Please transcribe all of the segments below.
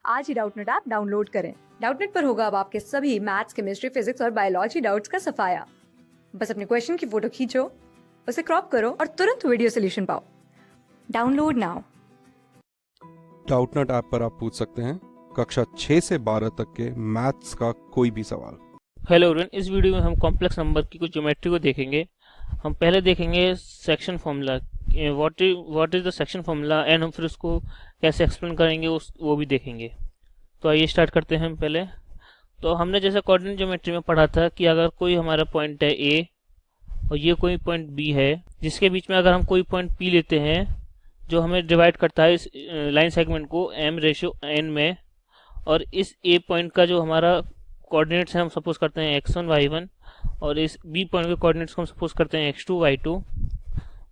आज ही Doubtnut app download करें। Doubtnut पर होगा अब आपके सभी मैथ्स, केमिस्ट्री, फिजिक्स और बायोलॉजी डाउट्स का सफाया। बस अपने क्वेश्चन की फोटो खींचो, उसे क्रॉप करो और तुरंत वीडियो सोल्यूशन पाओ। Download now. डाउटनेट ऐप पर आप पूछ सकते हैं कक्षा 6 से 12 तक के मैथ्स का कोई भी सवाल। हेलो एवरीवन, इस वीडियो में हम कॉम्प्लेक्स नंबर की कुछ ज्योमेट्री को देखेंगे। हम पहले देखेंगे section formula, what is the section formula, and हम फिर उसको कैसे एक्सप्लेन करेंगे वो भी देखेंगे। तो आइए स्टार्ट करते हैं। पहले तो हमने जैसे कोऑर्डिनेट ज्योमेट्री में पढ़ा था कि अगर कोई हमारा पॉइंट है ए और ये कोई पॉइंट बी है, जिसके बीच में अगर हम कोई पॉइंट पी लेते हैं जो हमें डिवाइड करता है इस लाइन सेगमेंट को m/n में, और इस ए पॉइंट का जो हमारा कोऑर्डिनेट्स है हम सपोज करते हैं x1 y1, और इस बी पॉइंट के कोऑर्डिनेट्स को हम सपोज करते हैं x2 y2,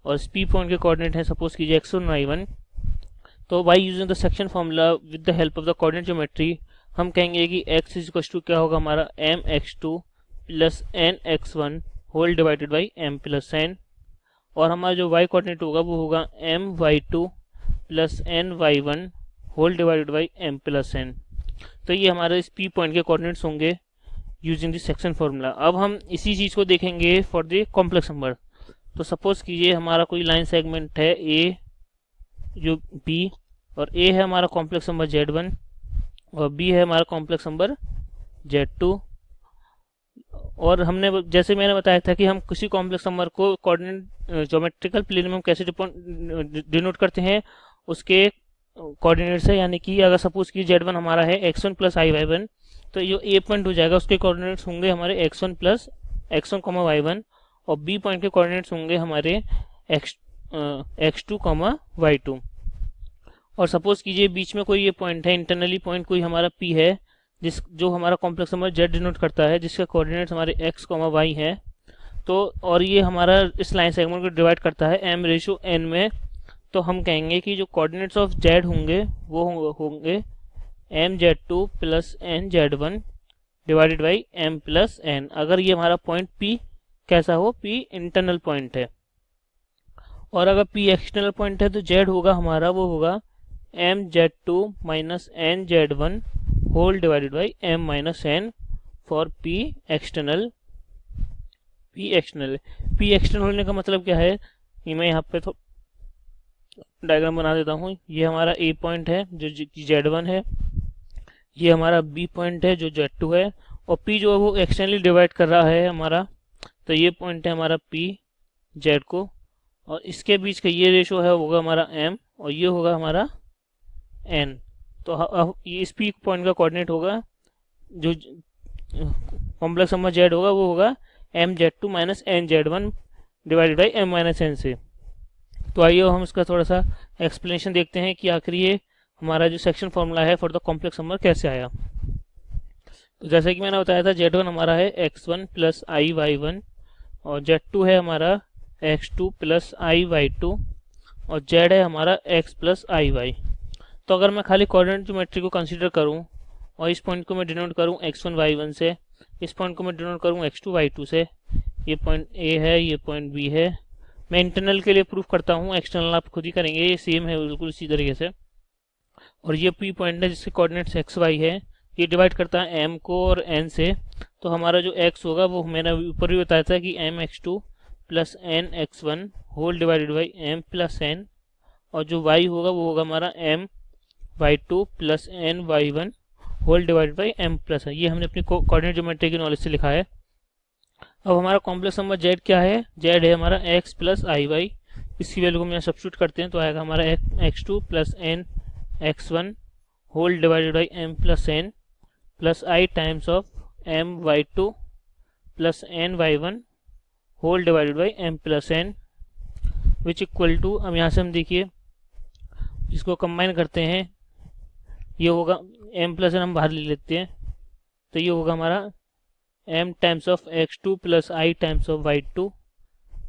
और इस पी पॉइंट के कोऑर्डिनेट है सपोज कीजिए x1 y1। तो by using the section formula with the help of the coordinate geometry हम कहेंगे कि x इक्वल टू क्या होगा हमारा mx2 plus nx1 whole divided by m plus n, और हमारा जो y कोऑर्डिनेट होगा वो होगा my2 plus ny1 whole divided by m plus n। तो ये हमारे इस p पॉइंट के कोऑर्डिनेट्स होंगे यूजिंग दिस सेक्शन फॉर्मूला। अब हम इसी चीज़ को देखेंगे फॉर द कॉम्प्लेक्स नंबर। तो सपोज कीजिए हमारा कोई लाइन सेगमेंट है a जो b, और a है हमारा कॉम्प्लेक्स नंबर z1 और b है हमारा कॉम्प्लेक्स नंबर z2। और हमने जैसे मैंने बताया था कि हम किसी कॉम्प्लेक्स नंबर को कोऑर्डिनेट ज्योमेट्रिकल प्लेन में हम कैसे डिनोट करते हैं उसके कोऑर्डिनेट्स है। यानी कि अगर सपोज कि z1 हमारा है x1 प्लस i y1, तो ये a पॉइंट हो जाएगा, उसके कोऑर्डिनेट्स होंगे हमारे x1 प्लस x1 y1, और b पॉइंट के कोऑर्डिनेट्स होंगे हमारे x2 y2। और सपोज कीजिए बीच में कोई ये पॉइंट है, इंटरनली पॉइंट कोई हमारा p है जो हमारा कॉम्प्लेक्स नंबर z डिनोट करता है, जिसके कोऑर्डिनेट्स हमारे x, y है। तो और ये हमारा इस लाइन सेगमेंट को डिवाइड करता है m/n में। तो हम कहेंगे कि जो कोऑर्डिनेट्स ऑफ z होंगे वो होंगे mz2 plus nz1 divided by m plus n, अगर ये हमारा पॉइंट p कैसा हो, p इंटरनल पॉइंट है। और अगर p एक्सटर्नल पॉइंट है तो z होगा हमारा वो होगा mz2 minus nz1 whole divided by m minus n for p external. p external होने का मतलब क्या है, कि मैं यहाँ पे तो डायग्राम बना देता हूँ। ये हमारा a पॉइंट है जो z1 है, ये हमारा b पॉइंट है जो z2 है, और p जो है वो एक्सटर्नली डिवाइड कर रहा है हमारा। तो ये पॉइंट है हमारा p z को, और इसके बीच का ये रेशो है होगा हमारा m, और ये होगा हमारा n। तो ये इस p पॉइंट का कोऑर्डिनेट होगा जो कॉम्प्लेक्स नंबर z होगा वो होगा mz2 minus nz1 divided by m minus n से। तो आइए हम इसका थोड़ा सा एक्सप्लेनेशन देखते हैं कि आखिर ये हमारा जो सेक्शन फॉर्मूला है फॉर द कॉम्प्लेक्स नंबर कैसे आया। तो जैसे कि मैंने बताया था z1 हमारा है x1 प्लस i y1, और z2 है हमारा x2 प्लस i y2, और z है हमारा x प्लस i y। तो अगर मैं खाली कोऑर्डिनेट ज्योमेट्री को कंसीडर करूं और इस पॉइंट को मैं डिनोट करूं x1 y1 से, इस पॉइंट को मैं डिनोट करूं x2 y2 से, ये पॉइंट a है, ये पॉइंट b है। मैं इंटरनल के लिए प्रूफ करता हूं, एक्सटर्नल आप खुद ही करेंगे, ये सेम है बिल्कुल इसी तरीके से। और ये p पॉइंट है जिसके कोऑर्डिनेट्स x y है, ये डिवाइड करता है m को और n से। तो हमारा जो x होगा वो मैंने ऊपर भी बताया था कि mx2 plus nx1 whole divided by m plus n, और जो y होगा वो होगा हमारा my2 plus ny1 whole divided by m plus n। ये हमने अपनी कोऑर्डिनेट ज्योमेट्री की नॉलेज से लिखा है। अब हमारा कॉम्प्लेक्स नंबर z क्या है, z है हमारा x प्लस i y। इसकी वैल्यू को हम यहाँ सब्स्टिट्यूट करते हैं तो आएगा हमारा x2 plus nx1 whole divided by m plus n plus i times of my2 plus ny1 whole divided by m plus n, which equal to, अब यहाँ से हम देखिए इसको कंबाइन करते हैं, ये होगा m प्लस n हम बाहर ले लेते हैं, तो ये होगा हमारा m times of x2 plus i times of y2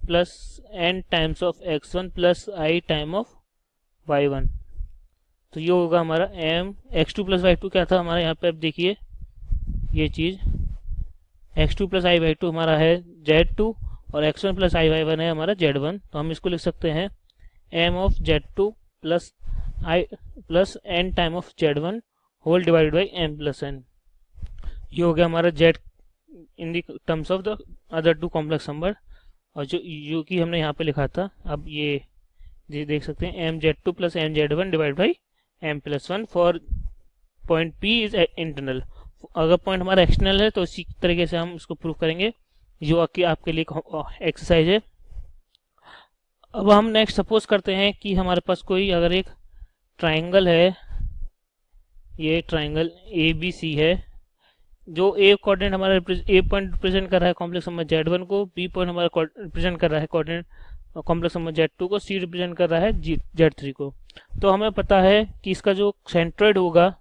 plus n times of x1 plus i time of y1। तो ये होगा हमारा m x2 प्लस y2 क्या था हमारा, यहाँ पे आप देखिए ये चीज़ x2 प्लस i y2 हमारा है z2, और x1 प्लस i y1 है हमारा z1। तो हम इसको लिख सकते हैं m of z2 plus n time of z1 whole divided by m plus n। ये हो गया हमारा z in the terms of the other two complex number, और जो कि हमने यहाँ पे लिखा था, अब ये देख सकते हैं mz2 plus mz1 divide by m plus 1 for point p is internal. अगर पॉइंट हमारा एक्सटर्नल है तो इसी तरीके से हम इसको प्रूव करेंगे, जो कि आपके लिए एक्सरसाइज है। अब हम नेक्स्ट सपोज करते हैं कि हमारे पास कोई अगर एक ट्राइंगल है, ये ट्राइंगल ABC है, जो ए कोऑर्डिनेट हमारा ए पॉइंट रिप्रेजेंट कर रहा है कॉम्प्लेक्स नंबर Z1 को, बी पॉइंट हमारा रिप्रेजेंट कर रहा है कोऑर्डिनेट कॉम्प्लेक्स नंबर Z2 को, सी रिप्रेजेंट कर रहा है Z3 को। तो हमें पता है कि इसका जो सेंट्रोइड होगा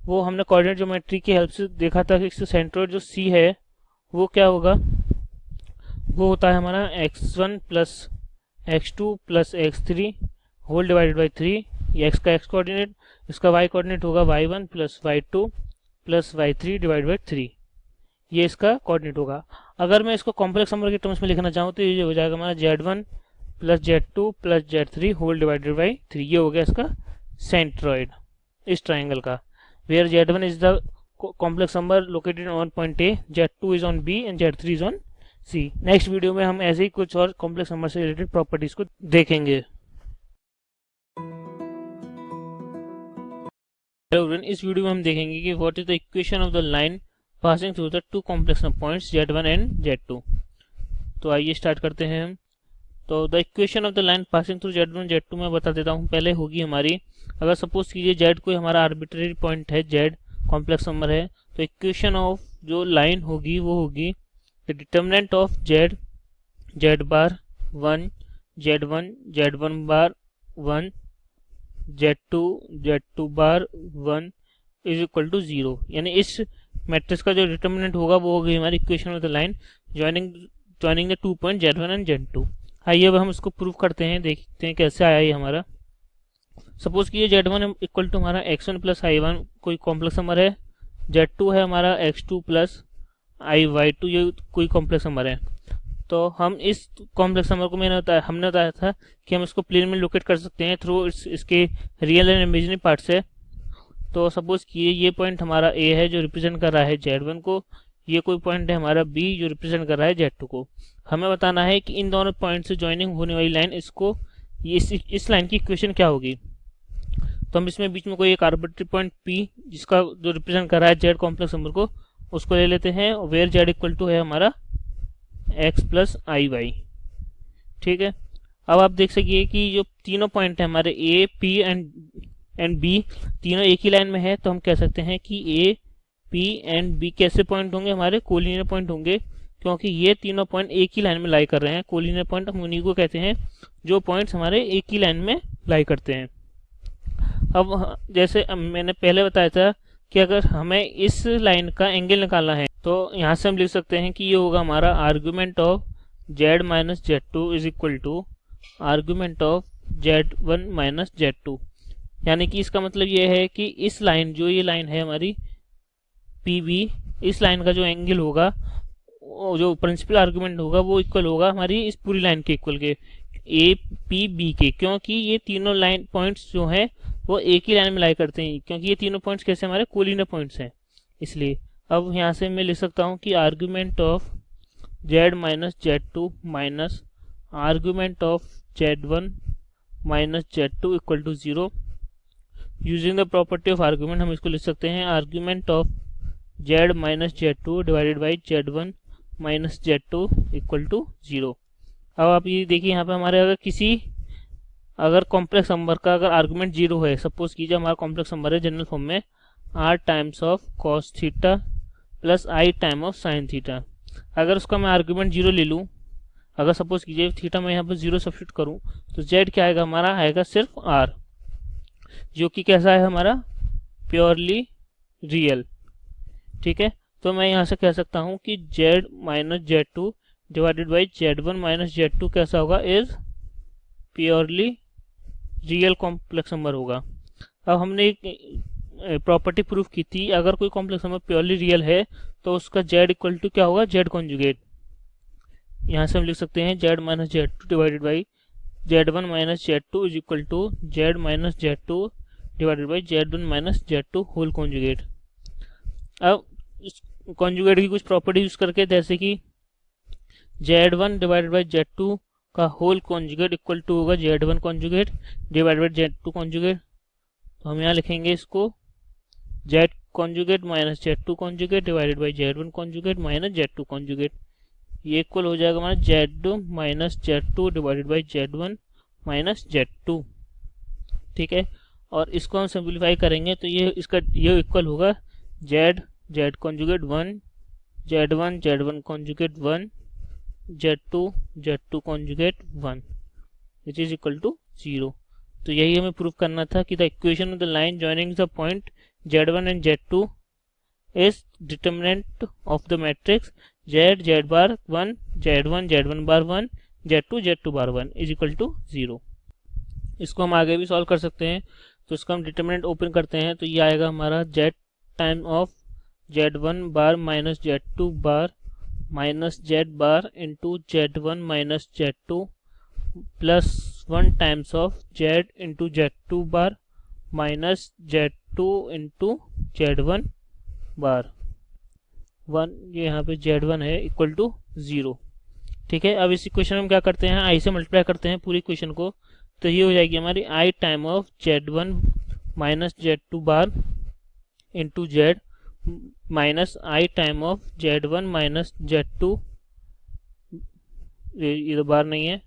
वो हमने कोऑर्डिनेट ज्योमेट्री की हेल्प से देखा था कि इसका सेंट्रोइड जो सी है वो क्या होगा, वो होता है हमारा x1 plus x2 plus x3 whole divided by 3। ये x का x कोऑर्डिनेट, इसका y कोऑर्डिनेट होगा y1 plus y2 plus y3 divide by 3, ये इसका कोऑर्डिनेट होगा। अगर मैं इसको कॉम्प्लेक्स नंबर के टर्म्स में लिखना चाहूँ तो ये हो जाएगा हमारा z1 plus z2 plus z3 whole divided by 3। ये हो गया इसका सेंट्रोइड इस ट्राइंगल का, where z1 is the complex number located on point A, z2 is on b and z3 is on c। Next video में हम ऐसे ही कुछ और कॉम्प्लेक्स नंबर से रिलेटेड प्रॉपर्टीज को देखेंगे। इस वीडियो में हम देखेंगे कि what is the equation of the line passing through the two complex points z1 and z2। तो आइए स्टार्ट करते हैं हम। तो the equation of the line passing through z1 z2 मैं बता देता हूँ। पहले होगी हमारी, अगर सपोज कीजिए z कोई हमारा आर्बिट्रेरी पॉइंट है, z कॉम्प्लेक्स नंबर है, तो इक्वेशन ऑफ जो लाइन होगी वो होगी the determinant of z, z bar 1, z1, z1 bar 1, z2, z2 bar 1 is equal to 0। यानी इस मैट्रिक्स का जो डिटर्मिनेंट होगा वो होगी हमारी equation of the line joining the 2 point z1 and z2। आइए अब हम इसको प्रूव करते हैं, देखते हैं कैसे आया ये हमारा। सपोज कीजिए z1 इक्वल टू हमारा x1 प्लस i1 कोई कॉम्प्लेक्स नंबर है, z2 है हमारा x2 प्लस i y2 ये कोई कॉम्प्लेक्स नंबर है। तो हम इस कॉम्प्लेक्स नंबर को हमने बताया था कि हम इसको प्लेन में लोकेट कर सकते हैं थ्रू इसके रियल एंड इमेजिनरी पार्ट से। तो सपोज कीजिए ये पॉइंट हमारा A है जो रिप्रेजेंट कर रहा है Z1 को, ये कोई पॉइंट है हमारा B जो रिप्रेजेंट कर रहा है Z2 को। हमें बताना है कि इन दोनों पॉइंट से ज्वाइनिंग होने वाली लाइन इसको इस लाइन की इक्वेशन क्या होगी। तो हम इसमें बीच में कोई एक आर्बिट्री पॉइंट P जिसका जो रिप्रेजेंट कर रहा है Z कॉम्प्लेक्स नंबर को, उसको ले लेते हैं, वेयर Z इक्वल टू है हमारा x प्लस आई वाई। ठीक है, अब आप देख सकिए कि जो तीनों पॉइंट है हमारे A, P एंड B तीनों एक ही लाइन में है, तो हम कह सकते हैं कि A, P एंड B कैसे पॉइंट होंगे, हमारे कोलिनियर पॉइंट होंगे, क्योंकि ये तीनों पॉइंट एक ही लाइन में लाई कर रहे हैं। कोलिनियर पॉइंट हम उन्हीं को कहते हैं जो पॉइंट्स हमारे एक ही लाइन में लाई करते हैं। अब जैसे मैंने पहले बताया था कि अगर हमें इस लाइन का एंगल निकालना है तो यहाँ से हम लिख सकते हैं कि ये होगा हमारा argument of z minus z2 is equal to argument of z1 minus z2। यानी कि इसका मतलब ये है कि इस लाइन जो ये लाइन है हमारी PB, इस लाइन का जो एंगल होगा, जो प्रिंसिपल आर्ग्यूमेंट होगा वो इक्वल होगा हमारी इस पूरी लाइन के इक्वल के APB के, क्योंकि ये तीनों लाइन पॉइंट्स जो हैं वो एक ही लाइन में लाई करते हैं, क्योंकि ये तीनों पॉइंट्स कैसे हमारे कोलिनियर पॉइंट्स हैं इसलिए। अब यहाँ से मैं लिख सकता हूँ कि argument of z minus z2 minus argument of z1 minus z2 equal to 0। Using the property of argument हम इसको लिख सकते हैं argument of z minus z2 divided by z1 minus z2 equal to 0। अब आप ये देखिए यहाँ पे हमारे अगर कॉम्प्लेक्स नंबर का अगर आर्गुमेंट 0 है, सपोज कीजिए हमारा कॉम्प्लेक्स नंबर है जनरल फॉर्म में r times of cos theta plus i time of sin theta. अगर उसका मैं आर्गुमेंट 0 ले लूँ, अगर सपोज कीजिए थीटा मैं यहाँ पर 0 सब्स्टिट्यूट करूँ तो z क्या आएगा, हमारा आएगा सिर्फ r, जो कि कैसा है हमारा प्योरली रियल। ठीक है, तो मैं यहाँ से कह सकता हूँ कि z minus z2 divided by z1 minus z2 कैसा होगा, is purely real complex number होगा। अब हमने एक प्रॉपर्टी प्रूफ की थी, अगर कोई कॉम्प्लेक्स नंबर प्योरली रियल है तो उसका z इक्वल टू क्या होगा, z कॉन्जुगेट। यहाँ से हम लिख सकते हैं z minus z2 divided by z1 minus z2 is equal to z minus z2 divided by Z1 minus Z2 whole conjugate. अब इस कॉन्जुगेट की कुछ प्रॉपर्टी यूज करके, जैसे कि Z1 डिवाइडेड बाई Z2 का होल कॉन्जुगेट इक्वल टू होगा Z1 conjugate divided by Z2 conjugate. तो हम यहाँ लिखेंगे इसको Z conjugate minus Z2 conjugate divided by Z1 conjugate minus Z2 conjugate. ये इक्वल हो जाएगा हमारा Z minus Z2 divided by Z1 minus Z2। ठीक है, और इसको हम सिंप्लीफाई करेंगे तो ये इक्वल होगा Z conjugate 1 Z1 conjugate 1 Z2 conjugate 1 which is equal to 0। तो यही हमें प्रूव करना था कि the equation of the line joining the point Z1 and Z2 is determinant of the matrix Z bar 1 Z1 bar 1 Z2 bar 1 is equal to 0। इसको हम आगे भी सॉल्व कर सकते हैं। तो इसको हम डिटर्मिनेंट ओपन करते हैं तो ये आएगा हमारा Z time of Z1 bar minus Z2 bar minus Z bar into Z1 minus Z2 plus 1 times of Z into Z2 bar minus Z2 into Z1 bar 1, ये यहाँ पे Z1 है इक्वल टू 0। ठीक है, अब इस इक्वेशन में हम क्या करते हैं, I से मल्टीप्लाई करते हैं पूरी इक्वेशन को। तो ये हो जाएगी हमारी I time of Z1 minus Z2 bar into Z minus I time of Z1 minus Z2, ये तो बार नहीं है,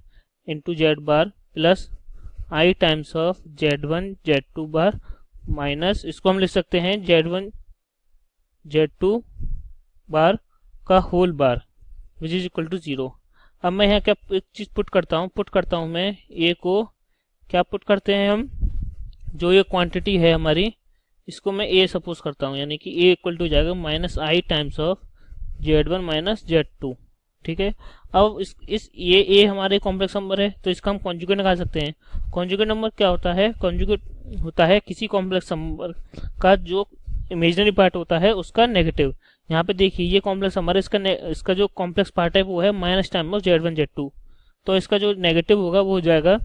into Z bar plus I times of Z1 Z2 bar minus, इसको हम लिख सकते हैं Z1 Z2 बार का whole bar which is equal to 0। अब मैं यहाँ क्या एक चीज़ पुट करता हूँ मैं ए को, क्या पुट करते हैं हम, जो ये क्वांटिटी है हमारी इसको मैं ए सपोज करता हूँ, यानी कि ए इक्वल टू हो जाएगा minus I times of Z1 minus Z2। ठीक है, अब ये ए हमारे कॉम्प्लेक्स नंबर है तो इसका हम कॉन्जुगेट निकाल सकते हैं। कॉन्जुगेट नंबर क्या होता है, कॉन्जुगेट होता है किसी कॉम्प्लेक्स नंबर का जो इमेजिनरी पार्ट होता है उसका नेगेटिव। यहाँ पे देखिए ये कॉम्प्लेक्स नंबर है, इसका जो कॉम्प्लेक्स पार्ट है वो है minus time of Z1 Z2, तो इसका जो नेगेटिव होगा वो हो जाएगा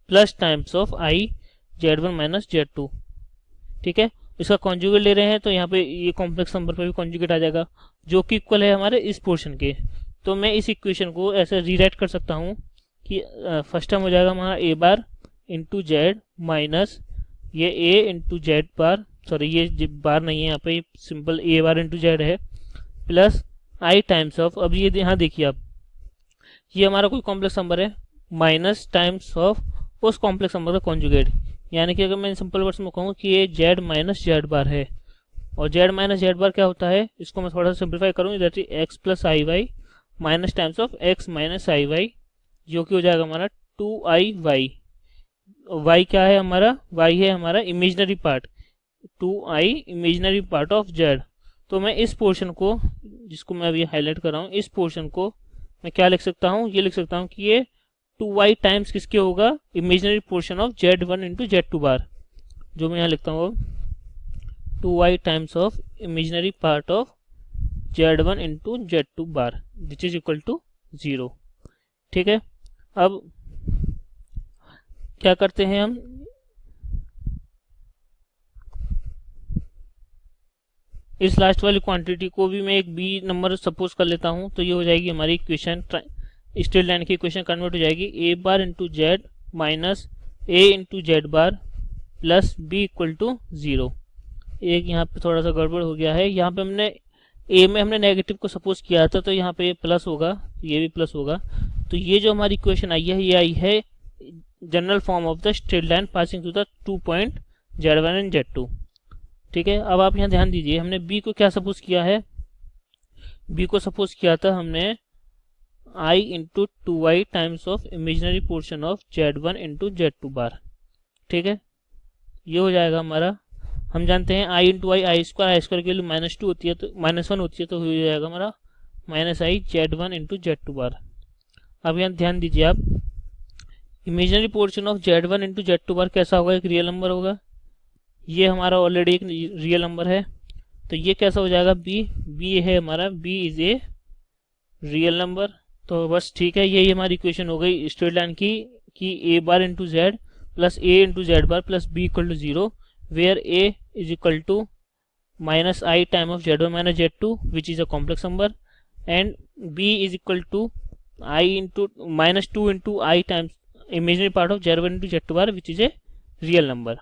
plus times of I Z1 minus Z2। ठीक है, इसका कॉन्जुगेट ले रहे हैं तो यहाँ पे ये कॉम्प्लेक्स नंबर पे भी कॉन्जुगेट आ जाएगा जो कि इक्वल है हमारे इस पोर्शन के। तो मैं इस इक्वेशन को ऐसे रीराइट कर सकता हूँ कि फर्स्ट टर्म हो जाएगा हमारा a bar into z minus ये ए इंटू जेड बार, सॉरी ये बार नहीं है यहाँ पे, सिंपल ए बार इंटू जेड है, प्लस आई टाइम्स ऑफ, अब ये यहाँ देखिए आप, ये हमारा कोई कॉम्प्लेक्स नंबर है माइनस टाइम्स ऑफ उस कॉम्प्लेक्स नंबर का कॉन्जुगेट। यानी कि अगर मैं सिंपल वर्ड्स में कहूँ कि ये जेड माइनस जेड बार है, और जेड माइनस जेड बार क्या होता है, इसको मैं थोड़ा सा सिंप्लीफाई करूँ, that is x plus i y minus times of x minus i y, जो कि हो जाएगा हमारा 2i वाई। वाई क्या है हमारा, वाई है हमारा imaginary part, 2i imaginary part of Z. तो मैं इस पोर्शन को, जिसको मैं अभी हाईलाइट कर रहा हूँ, इस पोर्शन को मैं क्या लिख सकता हूँ, ये लिख सकता हूँ कि ये 2y टाइम्स किसके होगा, imaginary portion of Z1 into Z2 bar, जो मैं यहाँ लिखता हूँ 2y times of imaginary part of Z1 into Z2 bar which is equal to 0। ठीक है, अब क्या करते हैं हम, इस लास्ट वाली क्वांटिटी को भी मैं एक बी नंबर सपोज कर लेता हूं, तो ये हो जाएगी हमारी इक्वेशन, स्ट्रेट लाइन की इक्वेशन कन्वर्ट हो जाएगी a bar into z minus a into z bar plus b equal to 0। एक यहाँ पे थोड़ा सा गड़बड़ हो गया है, यहाँ पे हमने ए में हमने नेगेटिव को सपोज किया था तो यहाँ पे ये प्लस होगा, ये भी प्लस होगा। तो ये जो हमारी इक्वेशन आई है, ये आई है general form of the straight line passing through the 2 point Z1 and Z2। ठीक है, अब आप यहाँ ध्यान दीजिए, हमने बी को क्या सपोज किया है, बी को सपोज किया था हमने i into 2y times of imaginary portion of Z1 into Z2 बार। ठीक है, ये हो जाएगा हमारा, हम जानते हैं i इंटू आई स्क्वायर की वैल्यू -2 होती है, तो -1 होती है, तो हो जाएगा हमारा माइनस आई Z1 इंटू Z2 बार। अब यहाँ ध्यान दीजिए आप, imaginary portion of Z1 into Z2 बार कैसा होगा, एक रियल नंबर होगा, ये हमारा ऑलरेडी एक रियल नंबर है, तो ये कैसा हो जाएगा, बी है हमारा, b is a real number. तो बस ठीक है, यही हमारी इक्वेशन हो गई स्ट्रेट लाइन की, कि a bar into z plus a into z bar plus b equal to 0, where a is equal to minus i time of Z1 minus Z2 which is a complex number, and b is equal to i into minus 2 into i times imaginary part of Z1 into Z2 bar which is a real number.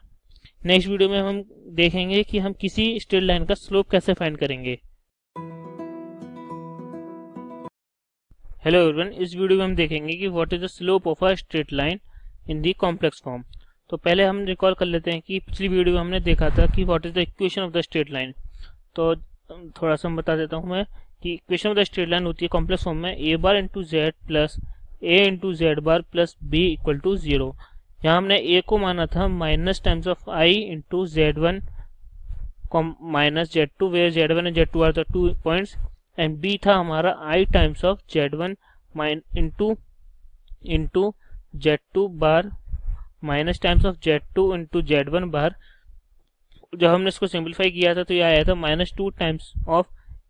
Next video में हम देखेंगे कि हम किसी straight line का slope कैसे find करेंगे। Hello everyone, इस वीडियो में हम देखेंगे कि what is the slope of a straight line in the complex form. तो पहले हम रिकॉल कर लेते हैं कि पिछली वीडियो में हमने देखा था कि what is the equation of the straight line. तो थोड़ा सा बता देता हूँ मैं कि equation of the straight line होती है कॉम्प्लेक्स फॉर्म में a bar into z plus a into z bar plus b equal to 0। यहाँ हमने a को माना था minus times of i into Z1 minus Z2 where Z1 and Z2 are the 2 points, and b था हमारा i times of Z1 into Z2 bar minus times of Z2 into Z1 बार। जब हमने इसको simplify किया था तो यह आया था minus 2 times of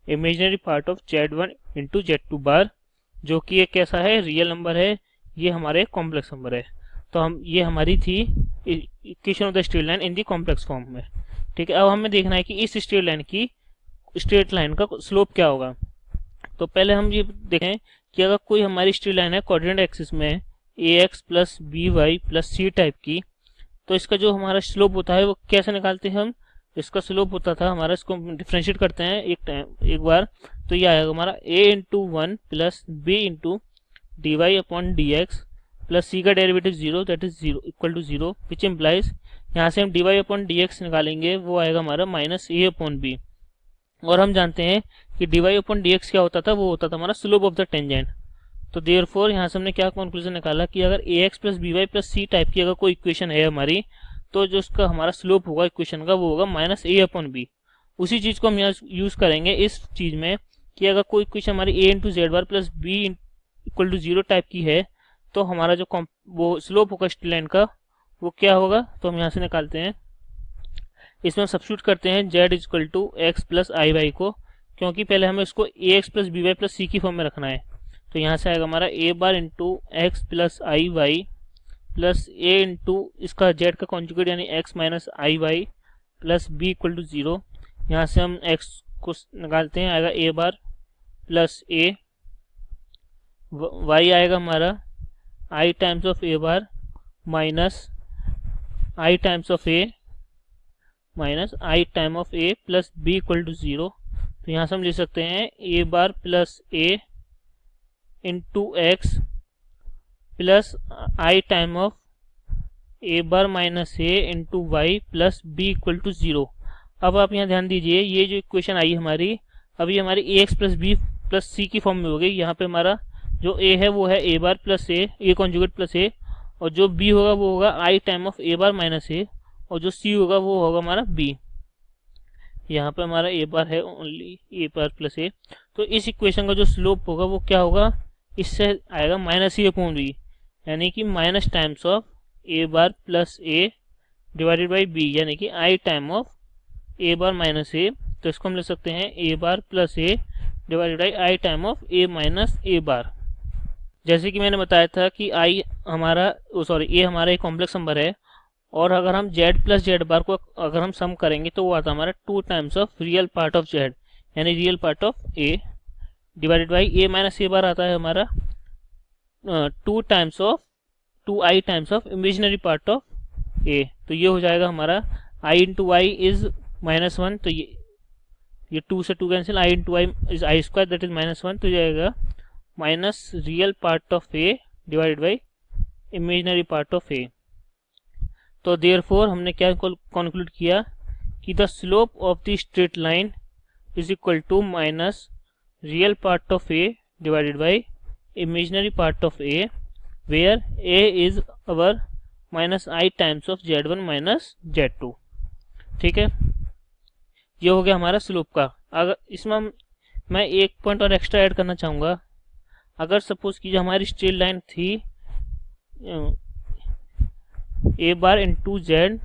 imaginary part of Z1 into Z2 bar, जो कि ये कैसा है, रियल नंबर है, ये हमारे कॉम्प्लेक्स नंबर है। तो हम ये हमारी थी equation of the straight line in the complex form में। ठीक है, अब हमें देखना है कि इस स्ट्रेट लाइन का स्लोप क्या होगा। तो पहले हम ये देखें कि अगर कोई हमारी स्ट्रेट लाइन है कोऑर्डिनेट एक्सिस में ax plus b y plus c type की, तो इसका जो हमारा स्लोप होता है वो कैसे निकालते हैं हम। इसका स्लोप होता था हमारा, इसको डिफ्रेंशिएट करते हैं एक बार, तो ये आएगा हमारा a into 1 plus b into d y upon d x plus c का derivative 0 that is 0 equal to 0, which implies यहाँ से हम d y upon d x निकालेंगे, वो आएगा हमारा माइनस ए अपॉन बी। और हम जानते हैं कि d y upon d x क्या होता था, वो होता था हमारा स्लोप ऑफ द टेंजेंट। तो देयरफॉर यहाँ से हमने क्या कंक्लूजन निकाला कि अगर a x plus b y plus c type की अगर कोई इक्वेशन है हमारी, तो जो उसका हमारा स्लोप होगा इक्वेशन का वो होगा माइनस ए अपॉन बी। उसी चीज़ को हम यहाँ यूज़ करेंगे इस चीज़ में कि अगर कोई इक्वेशन हमारी a into z bar plus b equal to 0 type की है, तो हमारा जो वो स्लोप होगा स्ट्रेट लाइन का वो क्या होगा। तो हम यहाँ से निकालते हैं, इसमें हम सब्स्टिट्यूट करते हैं z equal to x plus i y को, क्योंकि पहले हमें इसको a x plus b y plus c की फॉर्म में रखना है। तो यहाँ से आएगा हमारा a bar into x plus i y plus a into इसका z का कॉन्जुगेट यानी x minus i y plus b equal to 0। यहाँ से हम x को निकालते हैं, आएगा a bar plus a, y आएगा हमारा i times of a bar minus i times of a minus i time of a plus b equal to 0। तो यहाँ से हम लिख सकते हैं a bar plus a into x plus i time of a bar minus a into y plus b equal to 0। अब आप यहाँ ध्यान दीजिए, ये जो इक्वेशन आई हमारी, अभी हमारी ए x plus B plus c की फॉर्म में हो गई। यहाँ पे हमारा जो a है वो है a bar plus a conjugate plus a, और जो b होगा वो होगा i time of a bar minus a, और जो c होगा वो होगा हमारा b। यहाँ पे हमारा a बार है only a bar plus a। तो इस इक्वेशन का जो स्लोप होगा वो क्या होगा, इससे आएगा माइनस ए अपॉन बी, यानी कि minus times of a bar plus a divided by b, यानी कि i time of a bar minus a। तो इसको हम लिख सकते हैं a bar plus a divided by i time of a minus a बार। जैसे कि मैंने बताया था कि a हमारा एक कॉम्प्लेक्स नंबर है, और अगर हम z प्लस जेड बार को अगर हम सम करेंगे तो वो आता है हमारा 2 times of real part of z, यानी real part of a divided by a minus a bar आता है हमारा 2 i times of imaginary part of a। तो ये हो जाएगा हमारा i into y is minus 1, तो ये 2 से 2 cancel, i into y is i square that is minus 1, तो जाएगा minus real part of a divided by imaginary part of a। तो देयरफॉर हमने क्या कंक्लूड किया कि the slope of the straight line is equal to minus real part of a divided by imaginary part of a, where a is our minus i times of z1 minus z2। ठीक है, ये हो गया हमारा slope का। अगर इसमें मैं एक पॉइंट और एक्स्ट्रा ऐड करना चाहूँगा। अगर सपोज की जो हमारी स्ट्रेट लाइन थी a bar into z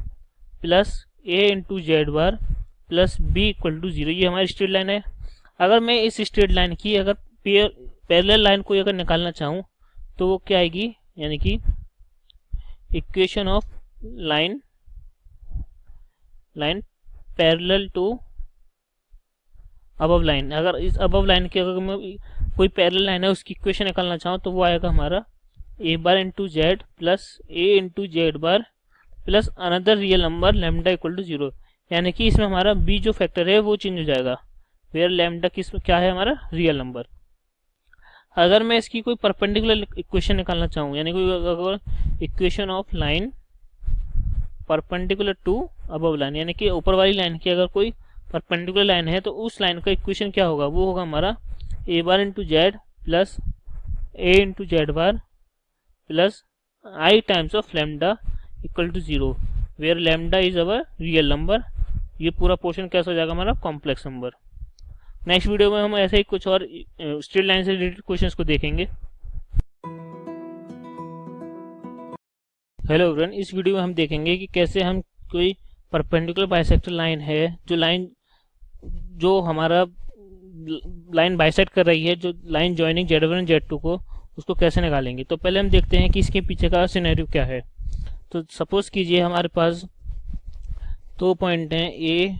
plus a into z bar plus b equal to 0, ये हमारी स्ट्रेट लाइन है। अगर मैं इस स्ट्रेट लाइन की अगर पैरेलल लाइन को अगर निकालना चाहूँ तो वो क्या आएगी, यानी कि equation of line parallel to above line. अगर इस अबव लाइन की अगर मैं कोई पैरेलल लाइन है उसकी इक्वेशन निकालना चाहूँ तो वो आएगा हमारा a bar into z plus a into z bar plus another real number lambda equal to 0। यानी कि इसमें हमारा बी जो फैक्टर है वो चेंज हो जाएगा, वेयर लैम्डा किस क्या है हमारा रियल नंबर। अगर मैं इसकी कोई परपेंडिकुलर इक्वेशन निकालना चाहूँ, यानी कोई अगर equation of line perpendicular to above line, यानी कि ऊपर वाली लाइन की अगर कोई परपेंडिकुलर लाइन है तो उस लाइन का इक्वेशन क्या होगा, वो होगा हमारा a bar into z plus a into z bar plus i times of lambda equal to 0, where lambda is our real number. ये पूरा पोर्शन कैसा हो जाएगा हमारा कॉम्प्लेक्स नंबर। नेक्स्ट वीडियो में हम ऐसे ही कुछ और स्ट्रेट लाइन से रिलेटेड क्वेश्चंस को देखेंगे। हेलो एवरीवन, इस वीडियो में हम देखेंगे कि कैसे हम कोई परपेंडिकुलर बाइसेक्टर लाइन है, जो हमारा लाइन बाइसेक्ट कर रही है, जो लाइन जॉइनिंग Z1 और Z2 को, उसको कैसे निकालेंगे। तो पहले हम देखते हैं कि इसके पीछे का सिनेरियो क्या है। तो सपोज कीजिए हमारे पास दो पॉइंट हैं ए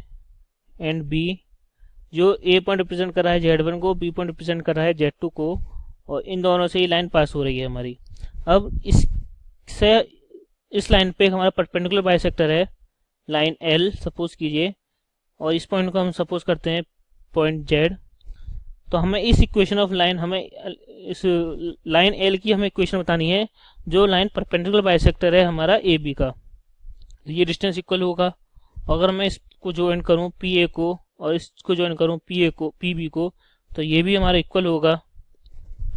एंड बी, जो ए पॉइंट रिप्रेजेंट कर रहा है Z1 को, बी पॉइंट रिप्रेजेंट कर रहा है Z2 को, और इन दोनों से ये लाइन पास हो रही है हमारी। अब इस लाइन पे हमारा परपेंडिकुलर बाइसेक्टर है लाइन L सपोज कीजिए, और इस पॉइंट को हम सपोज करते हैं पॉइंट Z। तो हमें इस इक्वेशन ऑफ लाइन, हमें इस लाइन L की हमें इक्वेशन बतानी है जो लाइन परपेंडिकुलर बाइसेक्टर है हमारा ए बी का। ये डिस्टेंस इक्वल होगा। अगर मैं इसको ज्वाइन करूं पी ए को और इसको ज्वाइन करूं पी ए को पी बी को, तो ये भी हमारा इक्वल होगा।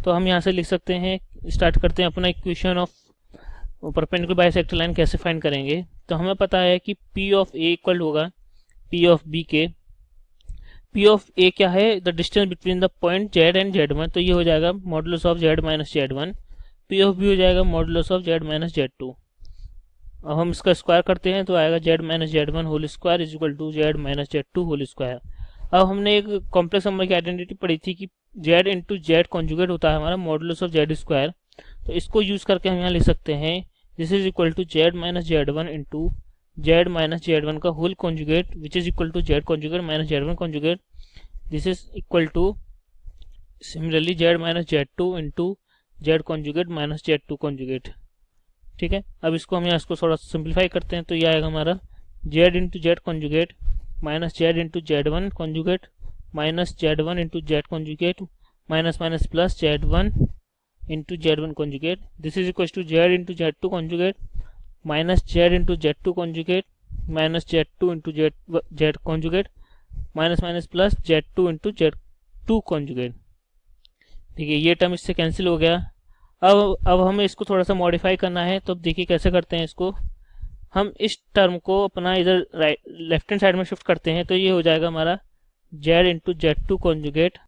तो हम यहाँ से लिख सकते हैं, स्टार्ट करते हैं अपना equation of perpendicular bisector line कैसे फाइंड करेंगे। तो हमें पता है कि पी ऑफ ए इक्वल होगा पी ऑफ बी के। पी ऑफ ए क्या है, the distance between the point Z and Z1, तो ये हो जाएगा modulus of Z minus Z1। P of b हो जाएगा modulus of Z minus Z2। अब हम इसका स्क्वायर करते हैं तो आएगा Z minus Z1 whole square is equal to Z minus Z2 whole square. अब हमने एक कॉम्प्लेक्स नंबर की आइडेंटिटी पढ़ी थी कि Z इंटू जेड कॉन्जुगेट होता है हमारा मॉडुलस ऑफ Z स्क्वायर। तो इसको यूज करके हम यहाँ लिख सकते हैं this is equal to Z minus Z1 into Z minus Z1 का whole conjugate which is equal to Z conjugate minus Z1 conjugate. This is equal to similarly Z minus Z2 into Z conjugate minus Z2 conjugate. ठीक है, अब इसको हम यहाँ इसको थोड़ा simplify करते हैं तो ये आएगा हमारा Z into z conjugate minus Z into Z1 conjugate minus Z1 into z conjugate minus minus plus Z1 into Z1 conjugate. This is equal to Z into Z2 conjugate minus Z into Z2 conjugate minus Z2 into Z conjugate minus minus plus Z2 into Z2 conjugate. ठीक है, ये term इससे cancel हो गया। अब हमें इसको थोड़ा सा मॉडिफाई करना है, तो अब देखिए कैसे करते हैं इसको। हम इस टर्म को अपना इधर लेफ्ट हैंड साइड में शिफ्ट करते हैं तो ये हो जाएगा हमारा Z इंटू Z2 कॉन्जुगेट।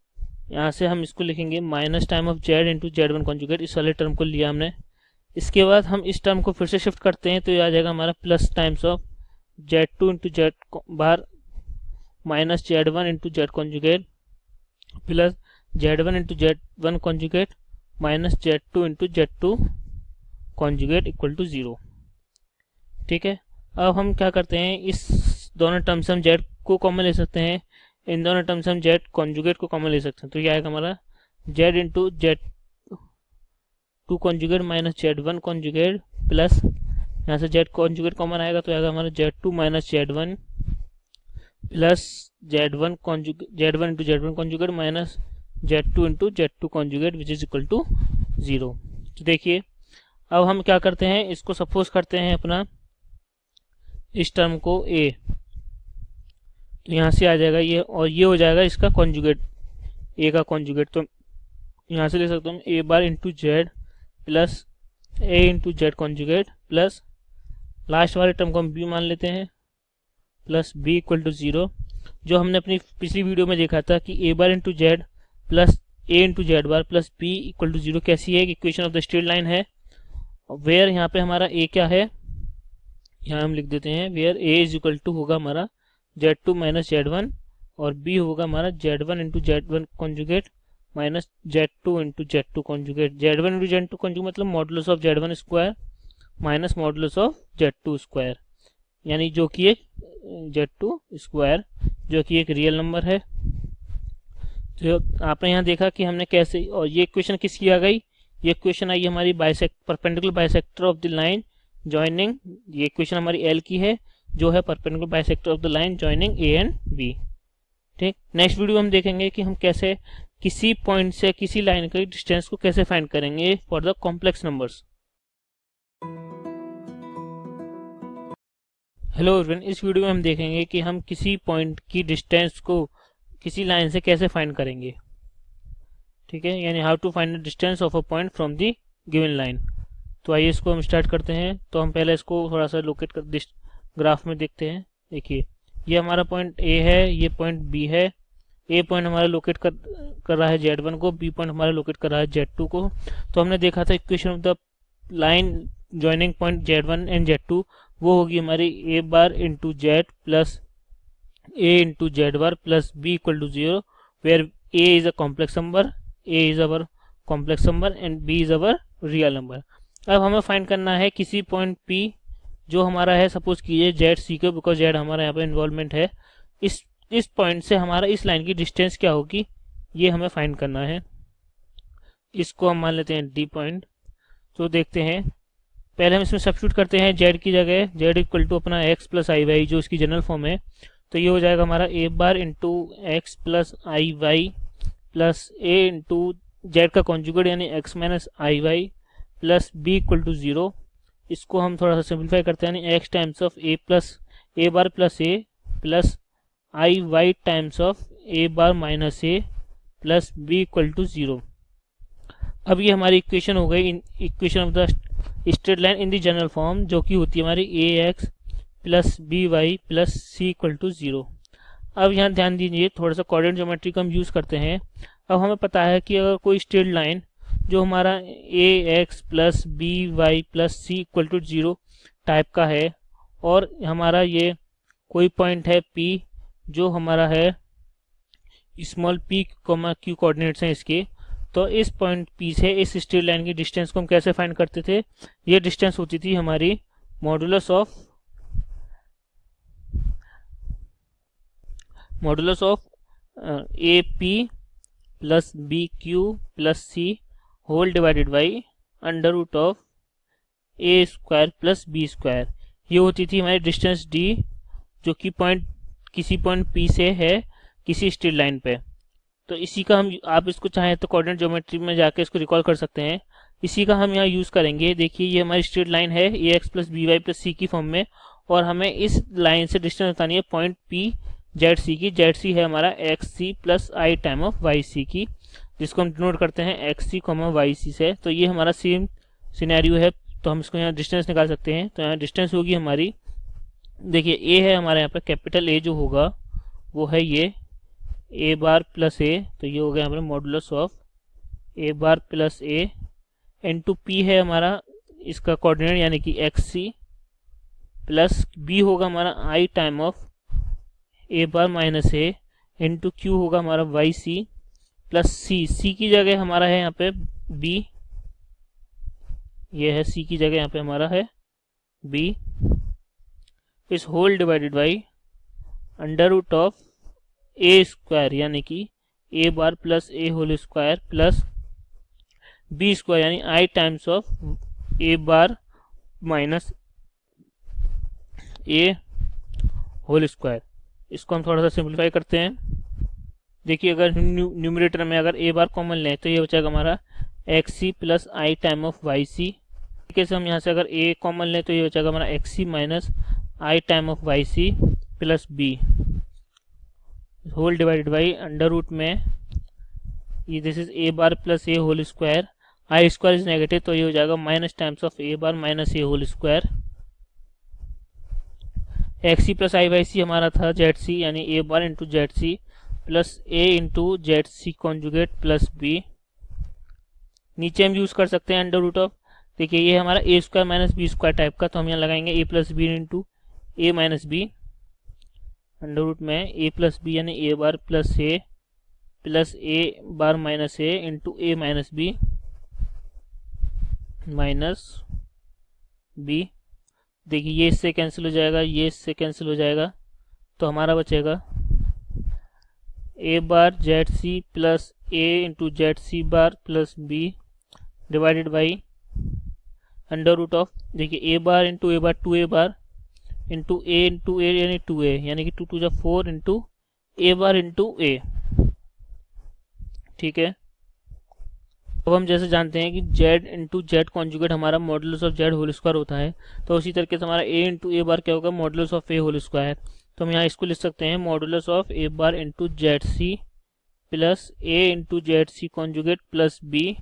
यहाँ से हम इसको लिखेंगे minus time of Z into Z1 conjugate, इस वाले टर्म को लिया हमने। इसके बाद हम इस टर्म को फिर से शिफ्ट करते हैं तो ये आ जाएगा हमारा plus times of Z2 into Z bar minus Z1 into Z conjugate plus Z1 into Z1 conjugate minus Z2 into Z2 conjugate equal to 0। ठीक है, अब हम क्या करते हैं, इस दोनों टर्म से हम Z को कॉमन ले सकते हैं, इन दोनों टर्म से हम Z कॉन्जुगेट को कॉमन ले सकते हैं। तो ये आएगा हमारा Z into Z2 conjugate minus Z1 conjugate plus यहाँ से Z कॉन्जुगेट कॉमन आएगा तो आएगा हमारा Z2 minus Z1 plus Z1 into Z1 conjugate minus Z2 into Z2 conjugate which is equal to 0। तो देखिए अब हम क्या करते हैं, इसको सपोज करते हैं अपना इस टर्म को A, तो यहाँ से आ जाएगा ये, और ये हो जाएगा इसका कॉन्जुगेट A का कॉन्जुगेट। तो यहाँ से ले सकते हैं A bar into Z plus A into Z conjugate plus last वाले टर्म को हम B मान लेते हैं प्लस B इक्वल टू 0। जो हमने अपनी पिछली वीडियो में देखा था कि A bar into Z plus A into z bar plus B equal to 0 कैसी है, equation of the straight line है। वेयर यहाँ पे हमारा A क्या है, यहाँ हम लिख देते हैं where A is equal to होगा हमारा Z2 माइनस Z1 और B होगा हमारा Z1 into Z1 conjugate minus Z2 into Z2 conjugate. Z1 into Z2 conjugate मतलब modulus of Z1 square minus modulus of Z2 square, यानी जो कि एक Z2 स्क्वायर जो कि एक रियल नंबर है। तो आपने यहाँ देखा कि हमने कैसे, और ये इक्वेशन किसकी आ गई, ये इक्वेशन आई हमारी perpendicular bisector of the line joining, ये इक्वेशन हमारी L की है जो है perpendicular bisector of the line joining A and B। ठीक, नेक्स्ट वीडियो हम देखेंगे कि हम कैसे किसी पॉइंट से किसी लाइन के डिस्टेंस को कैसे फाइंड करेंगे for the complex numbers. Hello everyone, इस वीडियो में हम देखेंगे कि हम किसी पॉइंट की डिस्टेंस को किसी लाइन से कैसे फाइंड करेंगे। ठीक है, यानी how to find the distance of a point from the given line. तो आइए इसको हम स्टार्ट करते हैं। तो हम पहले इसको थोड़ा सा लोकेट कर ग्राफ में देखते हैं। देखिए, ये हमारा पॉइंट A है, ये पॉइंट B है। A पॉइंट हमारा लोकेट कर रहा है Z1 को, B पॉइंट हमारा लोकेट कर रहा है Z2 को। तो हमने देखा था equation of the line joining point Z1 and Z2 वो होगी हमारी A bar into Z plus A into Z bar plus B equal to 0, where A is a complex number, A is our complex number and B is our real number. अब हमें find करना है किसी point P जो हमारा है, suppose कीजिए Z को, बिकॉज Z हमारा यहाँ पे इन्वॉल्वमेंट है। इस पॉइंट से हमारा इस लाइन की डिस्टेंस क्या होगी, ये हमें फाइंड करना है। इसको हम मान लेते हैं D पॉइंट। तो देखते हैं, पहले हम इसमें सब्स्टिट्यूट करते हैं Z की जगह, Z इक्वल टू अपना x प्लस आई वाई जो इसकी जनरल फॉर्म है। तो ये हो जाएगा हमारा A bar into x plus i y plus A into Z का कॉन्जुगेट यानी x minus i y plus B equal to 0। इसको हम थोड़ा सा सिंप्लीफाई करते हैं, यानी x times of A bar plus A plus i y times of A bar minus A plus B equal to 0। अब ये हमारी इक्वेशन हो गई, equation of the straight line in the general form, जो कि होती है हमारी AX plus BY plus C equal to 0। अब यहाँ ध्यान दीजिए, थोड़ा सा कोऑर्डिनेट ज्योमेट्री का हम यूज़ करते हैं। अब हमें पता है कि अगर कोई स्ट्रेट लाइन जो हमारा AX plus BY plus C equal to 0 type का है, और हमारा ये कोई पॉइंट है P जो हमारा है स्मॉल p, q कोऑर्डिनेट्स हैं इसके। तो इस पॉइंट P से इस स्ट्रेट लाइन की डिस्टेंस को हम कैसे फाइंड करते थे, ये डिस्टेंस होती थी हमारी modulus of AP plus BQ plus C whole divided by under root of A square plus B square. ये होती थी हमारी डिस्टेंस D, जो कि किसी पॉइंट P से है किसी स्ट्रेट लाइन पे। तो इसी का हम, आप इसको चाहें तो कोऑर्डिनेट ज्योमेट्री में जाके इसको रिकॉल कर सकते हैं। इसी का हम यहाँ यूज़ करेंगे। देखिए, ये हमारी स्ट्रेट लाइन है AX plus BY plus C की फॉर्म में, और हमें इस लाइन से डिस्टेंस बतानी है पॉइंट P ZC की। ZC है हमारा XC plus I time of YC की, जिसको हम डिनोट करते हैं XC YC से। तो ये हमारा सेम सिनेरियो है, तो हम इसको यहाँ डिस्टेंस निकाल सकते हैं। तो यहाँ डिस्टेंस होगी हमारी, देखिए A है हमारे यहाँ पे, कैपिटल A जो होगा वो है ये A बार प्लस A, तो ये हो गया हमारा modulus of A bar plus A into P है हमारा इसका कोऑर्डिनेट यानी कि XC प्लस B होगा हमारा I time of A bar minus A into Q होगा हमारा YC प्लस C की जगह हमारा है यहाँ पे B, ये है C की जगह यहाँ पे हमारा है B, इस whole divided by under root of A square यानी कि A bar plus A whole square plus B square यानी I times of A bar minus A whole square. इसको हम थोड़ा सा सिंप्लीफाई करते हैं। देखिए, अगर न्यूमरेटर में अगर A बार कॉमन लें तो ये हो जाएगा हमारा XC plus I time of YC। तरीके से हम यहाँ से अगर A कॉमन लें तो ये हो जाएगा हमारा XC minus I time of YC plus B whole divided by under root में ये this is A bar plus A whole square, I square is negative, तो ये हो जाएगा minus times of A bar minus A whole square. XC plus IYC हमारा था ZC यानी A bar into ZC plus A into ZC conjugate plus B। नीचे हम use कर सकते हैं अंडर रूट ऑफ, देखिए ये हमारा A square minus B square type का, तो हम यहाँ लगाएंगे A plus B into A minus B under root में A प्लस B यानी A bar plus A plus A bar minus A into A minus B minus b. देखिए ये इससे कैंसिल हो जाएगा, ये इससे कैंसिल हो जाएगा, तो हमारा बचेगा a bar z c plus a into z c bar plus b divided by under root of, देखिए a bar into A bar 2a bar into ए यानी 2a, यानी कि 2 2 जा 4 इंटू ए बार इंटू ए। ठीक है, अब हम जैसे जानते हैं कि z इंटू जेड कॉन्जुगेट हमारा modulus of z whole square होता है, तो उसी तरीके से हमारा a इंटू ए बार क्या होगा, modulus of a whole square. तो हम यहाँ इसको लिख सकते हैं modulus of a bar into z c plus a into z c conjugate plus b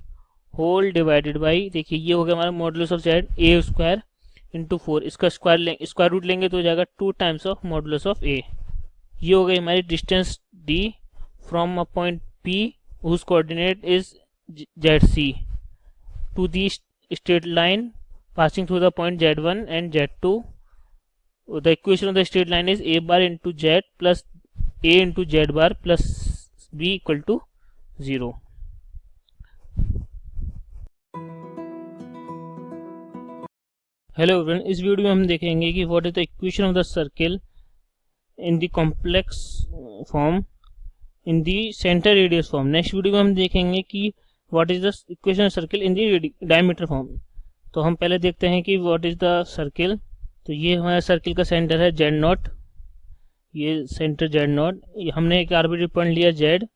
whole divided by, देखिए ये हो गया हमारा modulus of z a square into 4, इसका स्क्वायर रूट लेंगे तो हो जाएगा 2 times of modulus of a। ये हो गई हमारी distance d from a point p whose coordinate is zc to the straight line passing through the point z1 and z2. The equation of the straight line is a bar into z plus a into z bar plus b equal to 0. Hello everyone, इस video में हम देखेंगे कि what is the equation of the circle in the complex form in the centre radius form. Next video में हम देखेंगे कि what is the equation of circle in the diameter form. तो हम पहले देखते हैं कि व्हाट इज द सर्किल। तो ये हमारा सर्किल का सेंटर है जेड नॉट, ये सेंटर जेड नॉट, हमने एक आर्बिट्री पॉइंट लिया जेड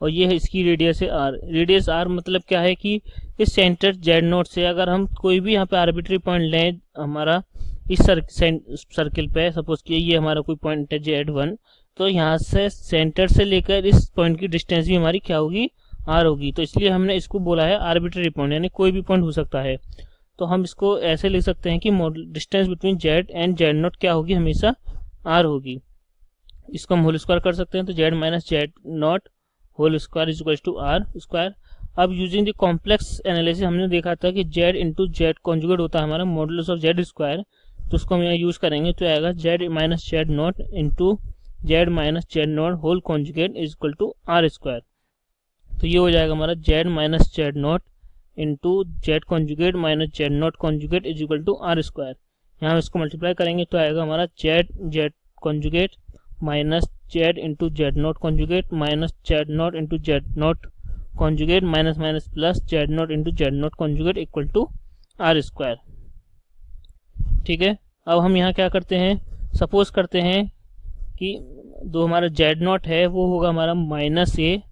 और ये है इसकी रेडियस है आर। रेडियस आर मतलब क्या है कि इस सेंटर जेड नॉट से अगर हम कोई भी यहाँ पे आर्बिट्री पॉइंट लें हमारा इस सर्किल पे, सपोज कि ये हमारा कोई पॉइंट है जेड 1, तो यहाँ से सेंटर से लेकर इस पॉइंट की डिस्टेंस भी हमारी क्या होगी, आर होगी। तो इसलिए हमने इसको बोला है आर्बिट्री पॉइंट, यानी कोई भी पॉइंट हो सकता है। तो हम इसको ऐसे लिख सकते हैं कि distance between Z and Z not क्या होगी, हमेशा आर होगी। इसको हम होल स्क्वायर कर सकते हैं, तो z minus z naught whole square is equal to r square. अब यूजिंग द कॉम्प्लेक्स एनालिसिस हमने देखा था कि जेड इंटू जेड कॉन्जुगेट होता है हमारा मॉडुलस ऑफ जेड स्क्वायर, तो उसको हम यहाँ यूज करेंगे तो आएगा z minus z naught into z minus z naught whole conjugate is equal to r square. तो ये हो जाएगा हमारा z minus z naught into z conjugate minus z naught conjugate is equal to r square. यहाँ इसको multiply करेंगे तो आएगा हमारा z conjugate minus z into z naught conjugate minus z naught into z naught conjugate minus minus plus z naught into z naught conjugate equal to r square. ठीक है, अब हम यहाँ क्या करते हैं, सपोज करते हैं कि जो हमारा जेड नॉट है वो होगा हमारा माइनस ए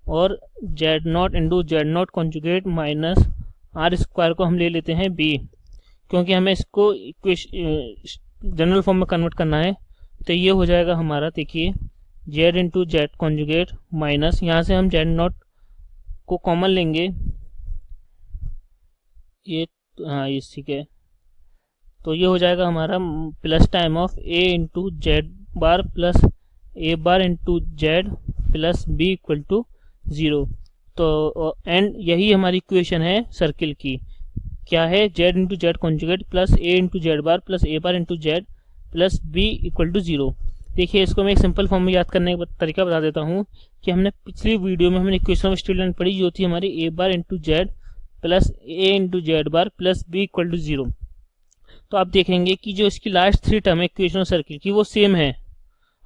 और z naught into z naught conjugate minus r square को हम ले लेते हैं बी, क्योंकि हमें इसको जनरल फॉर्म में कन्वर्ट करना है। तो ये हो जाएगा हमारा, देखिए Z into z conjugate minus, यहाँ से हम जेड नॉट को कॉमन लेंगे, ये हाँ ये ठीक है, तो ये हो जाएगा हमारा plus time of a into z bar plus a bar into z plus b equal to 0। तो एंड यही हमारी इक्वेशन है सर्किल की, क्या है, z into z conjugate plus a into z bar plus a bar into z plus b equal to 0। देखिए इसको मैं एक सिंपल फॉर्म में याद करने का तरीका बता देता हूँ कि हमने पिछली वीडियो में हमने इक्वेशन ऑफ स्ट्रेट लाइन पढ़ी जो थी हमारी a bar into z plus a into z bar plus b equal to 0। तो आप देखेंगे कि जो इसकी लास्ट 3 टर्म है इक्वेशन ऑफ सर्किल की वो सेम है।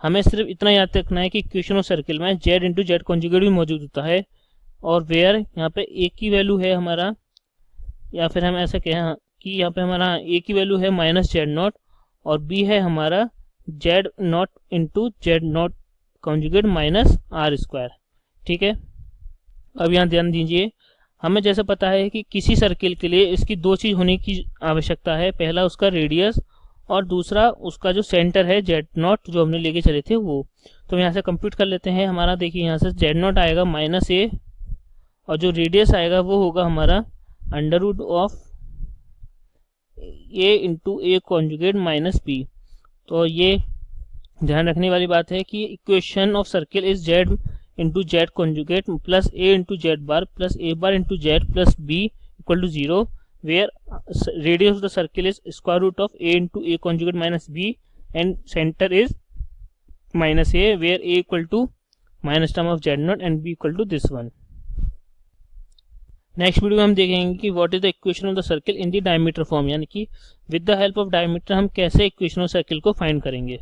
हमें सिर्फ इतना याद रखना है कि इक्वेशन ऑफ सर्किल में जेड इंटू जेड कॉन्जुगेट भी मौजूद होता है, और वेयर यहाँ पे ए की वैल्यू है हमारा, या फिर हम ऐसा कहें कि यहाँ पे हमारा ए की वैल्यू है माइनस जेड नॉट और बी है हमारा z naught into z naught conjugate minus r square. ठीक है, अब यहाँ ध्यान दीजिए, हमें जैसे पता है कि किसी सर्किल के लिए इसकी 2 चीज़ होने की आवश्यकता है, पहला उसका रेडियस और दूसरा उसका जो सेंटर है जेड नॉट जो हमने लेके चले थे वो। तो यहाँ से कंप्यूट कर लेते हैं, हमारा देखिए यहाँ से जेड नॉट आएगा माइनस ए और जो रेडियस आएगा वो होगा हमारा under root of a into a conjugate minus b. तो ये ध्यान रखने वाली बात है कि equation of circle is z into z conjugate plus a into z bar plus a bar into z plus b equal to 0, where radius of the circle is square root of a into a conjugate minus b and center is minus a, where a equal to minus term of z naught and b equal to this one. Next video में हम देखेंगे कि what is the equation of the circle in the diameter form, यानी कि with the help of diameter हम कैसे equation of circle को find करेंगे।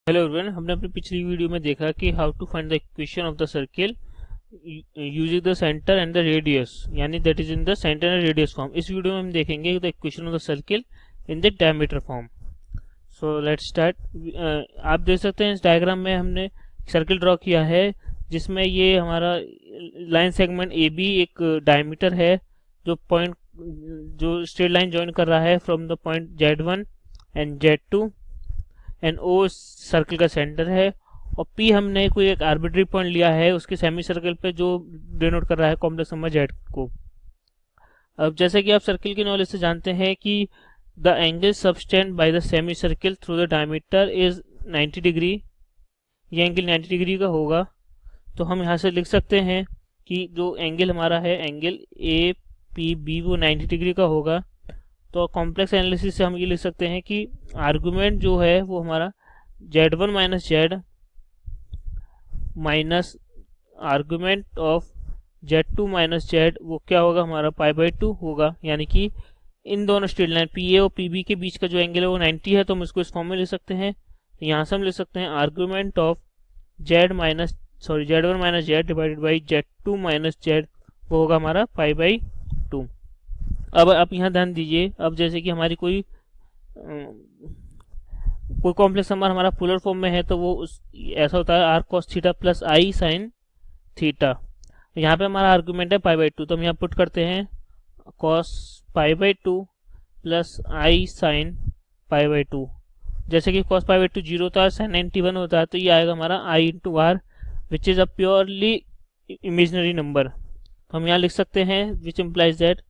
हेलो एवरीवन, हमने अपनी पिछली वीडियो में देखा कि how to find the equation of the circle using the centre and the radius, यानी that is in the centre and radius form. इस वीडियो में हम देखेंगे the equation of the circle in the diameter form. So let's start. आप देख सकते हैं इस डायग्राम में हमने सर्किल ड्रॉ किया है जिसमें ये हमारा लाइन सेगमेंट ए बी एक डायमीटर है जो पॉइंट जो स्ट्रेट लाइन ज्वाइन कर रहा है from the point Z1 and Z2, and O circle का सेंटर है, और P हमने कोई एक आर्बिट्री पॉइंट लिया है उसके सेमी सर्कल पे जो डिनोट कर रहा है कॉम्प्लेक्स नंबर Z को। अब जैसे कि आप सर्किल की नॉलेज से जानते हैं कि the angle subtend by the semi circle through the diameter is 90 degree, ये एंगल 90 डिग्री का होगा। तो हम यहाँ से लिख सकते हैं कि जो एंगल हमारा है एंगल APB वो 90 डिग्री का होगा। तो कॉम्प्लेक्स एनालिसिस से हम ये लिख सकते हैं कि आर्गुमेंट जो है वो हमारा Z1 minus Z minus argument of Z2 minus Z वो क्या होगा हमारा π/2 होगा, यानी कि इन दोनों स्ट्रेट लाइन PA और PB के बीच का जो एंगल है वो 90 है, तो हम इसको इस फॉर्म में लिख सकते हैं। तो यहाँ से हम लिख सकते हैं argument of Z1 minus Z divided by Z2 minus Z वो होगा हमारा π/2। अब आप यहाँ ध्यान दीजिए, अब जैसे कि हमारी कोई कॉम्प्लेक्स नंबर हमारा पोलर फॉर्म में है तो वो ऐसा होता है r cos theta plus i sin theta. यहाँ पे हमारा आर्गुमेंट है π/2, तो हम यहाँ पुट करते हैं cos π/2 प्लस i sin π/2। जैसे कि cos π/2 0 होता है, sin 91 होता है, तो ये आएगा हमारा i into r which is a purely imaginary number. तो हम यहाँ लिख सकते हैं which implies that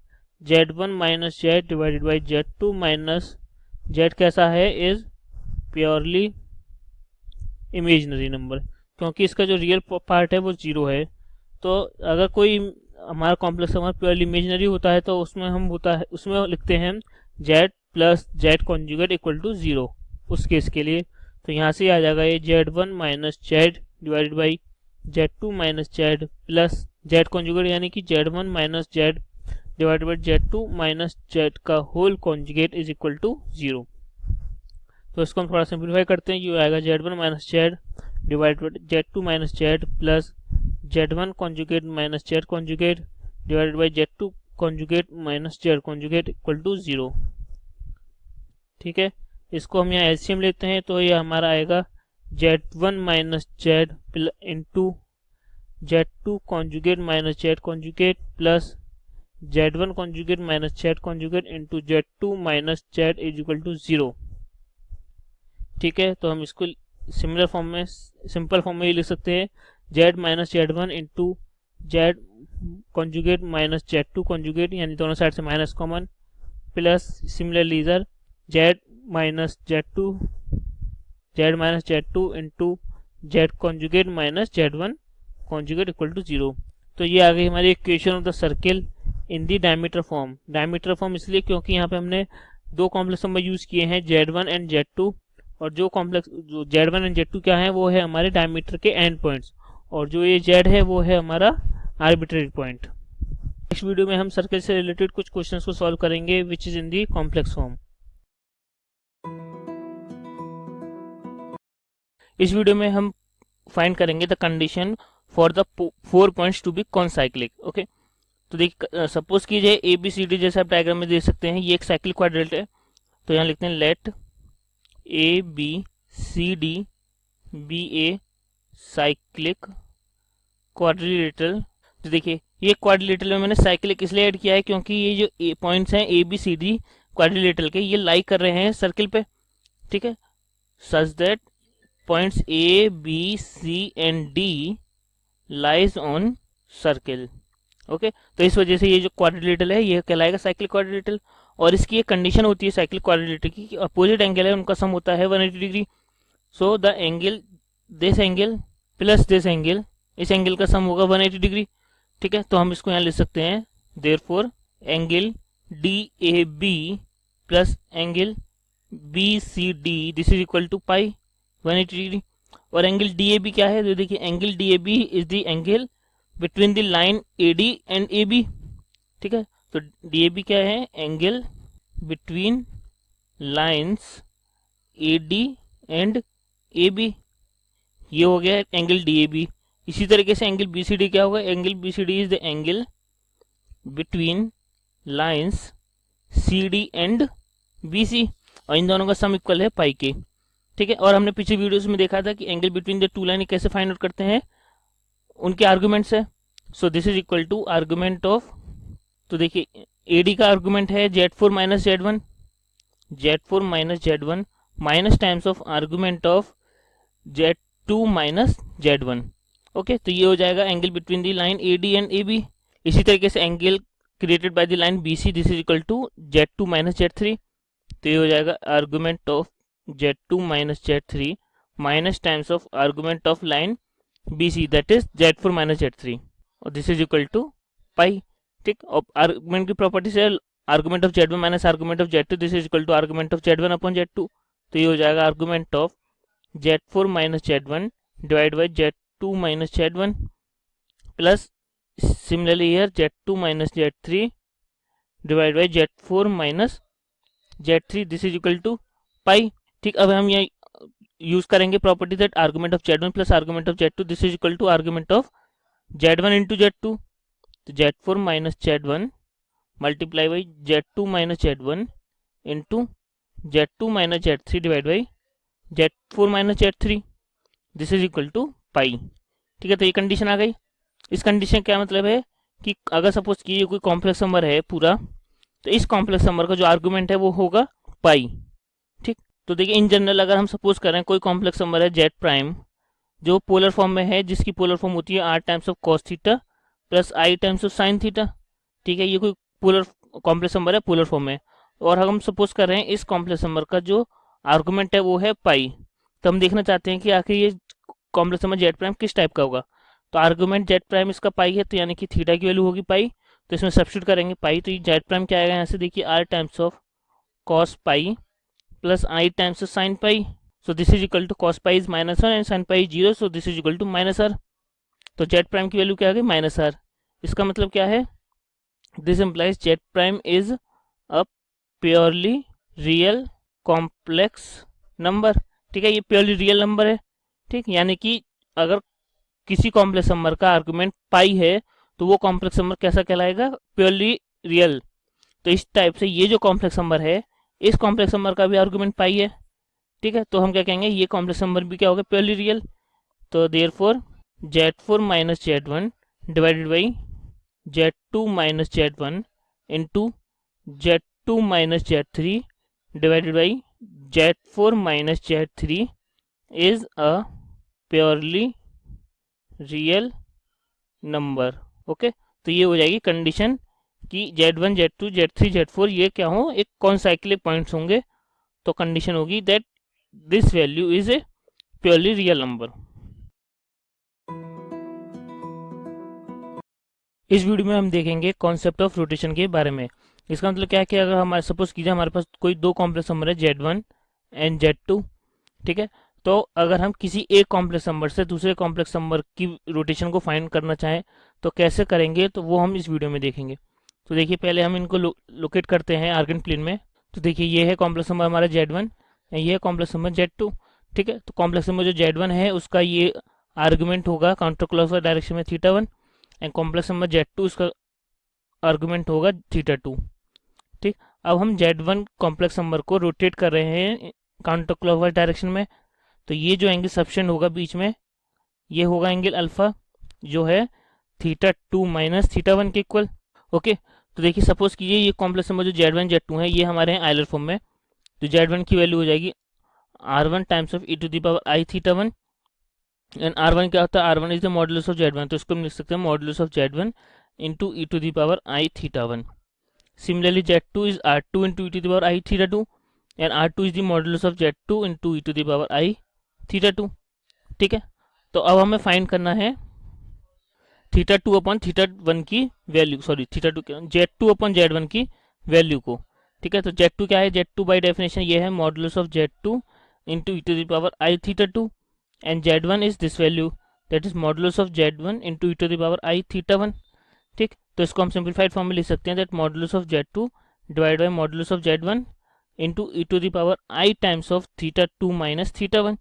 Z1 minus Z divided by Z2 minus Z कैसा है इज प्योरली इमेजिनरी नंबर, क्योंकि इसका जो रियल पार्ट है वो 0 है। तो अगर कोई हमारा कॉम्प्लेक्स नंबर प्योरली इमेजिनरी होता है तो उसमें लिखते हैं Z plus Z conjugate equal to 0 उस केस के लिए। तो यहाँ से आ जाएगा ये Z1 minus Z divided by Z2 minus Z plus Z conjugate, यानी कि Z1 minus Z divided by Z2 minus Z का whole conjugate is equal to 0। तो इसको हम थोड़ा सिंप्लीफाई करते हैं, ये आएगा Z1 minus Z divided by Z2 minus Z plus Z1 conjugate minus Z conjugate divided by Z2 conjugate minus Z conjugate equal to 0। ठीक है, इसको हम यहाँ एलसीएम लेते हैं तो ये हमारा आएगा Z1 minus Z into Z2 conjugate minus Z conjugate plus Z1 conjugate minus Z conjugate into Z2 minus Z is equal to 0। ठीक है, तो हम इसको सिमिलर फॉर्म में सिंपल फॉर्म में ही लिख सकते हैं Z minus Z1 into Z conjugate minus Z2 conjugate, यानी दोनों साइड से माइनस कॉमन, प्लस सिमिलरली इधर Z minus Z2 into Z conjugate minus Z1 conjugate equal to 0। तो ये आ गई हमारी equation of the circle in the diameter form. Diameter form इसलिए क्योंकि यहाँ पे हमने दो कॉम्प्लेक्स नंबर यूज किए हैं Z1 एंड Z2, और जो Z1 एंड Z2 क्या है वो है हमारे डायमीटर के एंड पॉइंट्स, और जो ये Z है वो है हमारा आर्बिट्रेरी पॉइंट। नेक्स्ट वीडियो में हम सर्किल से रिलेटेड कुछ क्वेश्चंस को सॉल्व करेंगे which is in the complex form. इस वीडियो में हम फाइंड करेंगे the condition for the 4 points to be concyclic. Okay, तो देखिए सपोज कीजिए ABCD जैसे आप डायग्राम में देख सकते हैं, ये एक साइक्लिक क्वाड्रेंट है। तो यहाँ लिखते हैं let ABCD be a cyclic quadrilateral. तो देखिए ये क्वाड्रिलेटरल में मैंने साइक्लिक इसलिए ऐड किया है क्योंकि ये जो पॉइंट्स हैं ABCD क्वाड्रिलेटरल के, ये लाई कर रहे हैं सर्किल पे। ठीक है, such that points A B C and D lies on circle. Okay, तो इस वजह से ये जो क्वाड्रिलेटरल है ये कहलाएगा साइक्लिक क्वाड्रिलेटरल, और इसकी एक कंडीशन होती है साइक्लिक क्वाड्रिलेटरल की, अपोजिट एंगल है उनका सम होता है 180 degree. So the angle this angle plus this angle, इस एंगल का सम होगा 180 डिग्री। ठीक है, तो हम इसको यहाँ लिख सकते हैं therefore angle DAB plus angle BCD this is equal to pi 180 degree. और एंगल डी ए बी क्या है, तो देखिए angle d a b is the angle between the line a d and a b, ठीक है। तो d a b क्या है, angle between lines a d and a b, ये हो गया एंगल डी ए बी। इसी तरीके से एंगल बी सी डी क्या होगा, angle b c d is the angle between lines c d and b c, और इन दोनों का सम इक्वल है पाई के, ठीक है। और हमने पिछले वीडियोस में देखा था कि angle between the two line कैसे फाइंड आउट करते हैं, उनके आर्गुमेंट्स है। So this is equal to argument of, तो देखिए ए डी का आर्गुमेंट है Z4 minus Z1, Z4 minus Z1 minus times of argument of Z2 minus Z1, okay. तो ये हो जाएगा angle between the line a d and a b. इसी तरीके से angle created by the line b c, this is equal to Z2 minus Z3, तो ये हो जाएगा argument of Z2 minus Z3 minus times of argument of line b c, that is Z4 minus Z3, और this is equal to pi, ठीक। और argument की property से argument of Z1 minus argument of Z2, this is equal to argument of Z1 upon Z2, तो ये हो जाएगा argument of Z4 minus Z1 divide by Z2 minus Z1 plus similarly here Z2 minus Z3 divide by Z4 minus Z3, this is equal to pi, ठीक। अब हम ये use करेंगे property that argument of Z1 plus argument of Z2, this is equal to argument of Z1 into Z2, तो Z4 minus Z1 multiply by Z2 minus Z1 into Z2 minus Z3 divide by Z4 minus Z3, this is equal to pi, ठीक है। तो ये condition आ गई। इस condition क्या मतलब है कि अगर सपोज कि ये कोई कॉम्प्लेक्स नंबर है पूरा, तो इस कॉम्प्लेक्स नंबर का जो आर्गुमेंट है वो होगा पाई, ठीक। तो देखिए इन जनरल अगर हम सपोज करें कोई कॉम्प्लेक्स नंबर है जेड प्राइम जो पोलर फॉर्म में है, जिसकी पोलर फॉर्म होती है r times of cos theta plus i times of sine theta, ठीक है। ये कोई पोलर कॉम्प्लेक्स नंबर है पोलर फॉर्म में, और हम सपोज कर रहे हैं इस कॉम्प्लेक्स नंबर का जो आर्गुमेंट है वो है पाई, तो हम देखना चाहते हैं कि आखिर ये कॉम्प्लेक्स नंबर जेड प्राइम किस टाइप का होगा। तो आर्गुमेंट जेड प्राइम इसका पाई है, तो यानी कि थीटा की वैल्यू होगी पाई, तो इसमें सब्स्टिट्यूट करेंगे पाई, तो ये जेड प्राइम क्या आएगा यहाँ से, देखिए r times of cos pi plus i times of sine pi, so this is equal to cos pi is -1 and sine pi 0, so this is equal to -r। तो z prime की value क्या आ गई -r। इसका मतलब क्या है, this implies z prime is a purely real complex number, ठीक है। ये प्योरली रियल नंबर है, ठीक। यानी कि अगर किसी कॉम्प्लेक्स नंबर का आर्गुमेंट पाई है तो वो कॉम्प्लेक्स नंबर कैसा कहलाएगा, प्योरली रियल। तो इस टाइप से ये जो कॉम्प्लेक्स नंबर है, इस कॉम्प्लेक्स नंबर का भी आर्गुमेंट पाई है, ठीक है। तो हम क्या कहेंगे, ये कॉम्प्लेक्स नंबर भी क्या होगा, प्योरली रियल। तो therefore Z4 minus Z1 divided by Z2 minus Z1 into Z2 minus Z3 divided by Z4 minus Z3 is a purely real number, okay. तो ये हो जाएगी कंडीशन कि Z1 Z2 Z3 Z4 ये क्या हो, एक कॉन्साइक्लिक पॉइंट्स होंगे, तो कंडीशन होगी that this value is a purely real number. इस वीडियो में हम देखेंगे कॉन्सेप्ट ऑफ रोटेशन के बारे में। इसका मतलब क्या है कि अगर हमारे सपोज कीजिए हमारे पास कोई दो कॉम्प्लेक्स नंबर है Z1 एंड Z2, ठीक है। तो अगर हम किसी एक कॉम्प्लेक्स नंबर से दूसरे कॉम्प्लेक्स नंबर की रोटेशन को फाइंड करना चाहें तो कैसे करेंगे, तो वो हम इस वीडियो में देखेंगे। तो देखिए पहले हम इनको लोकेट करते हैं आर्गन प्लेन में। तो देखिए ये है कॉम्प्लेक्स नंबर हमारा Z1, ये है कॉम्प्लेक्स नंबर Z2, ठीक है। तो कॉम्प्लेक्स नंबर जो Z1 है उसका ये आर्गुमेंट होगा काउंटर क्लॉकवाइज डायरेक्शन में θ1, एंड कॉम्प्लेक्स नंबर Z2 उसका आर्गुमेंट होगा θ2, ठीक। अब हम Z1 कॉम्प्लेक्स नंबर को रोटेट कर रहे हैं काउंटर क्लॉकवाइज डायरेक्शन में, तो ये जो एंगल सब्टेंड होगा बीच में ये होगा एंगल अल्फा जो है θ2 माइनस θ1 के इक्वल, ओके। तो देखिए सपोज कीजिए ये कॉम्प्लेक्स नंबर जो Z1 Z2 है ये हमारे हैं आइलर फॉर्म में, तो Z1 की वैल्यू हो जाएगी R1 times of e⁻⁻i⁻1, and R1 क्या होता है, R1 is the modulus of Z1, तो इसको हम लिख सकते हैं modulus of Z1 into e⁻i⁻1। Similarly Z2 is R2 into e⁻i⁻2, and R2 is the modulus of Z2 into e⁻i⁻2, ठीक है। तो अब हमें फाइंड करना है θ2 अपॉन θ1 की value, sorry θ2 Z2 upon Z1 की वैल्यू को, ठीक है। तो Z2 क्या है, Z2 बाय डेफिनेशन ये है modulus of Z2 into e⁻i⁻2, and Z1 is this value, that is modulus of Z1 into e to the power i theta 1। ठीक, तो इसको हम सिंप्लीफाइड फॉर्म में लिख सकते हैं that modulus of Z2 divide by modulus of Z1 into e to the power i times of theta 2 minus theta 1।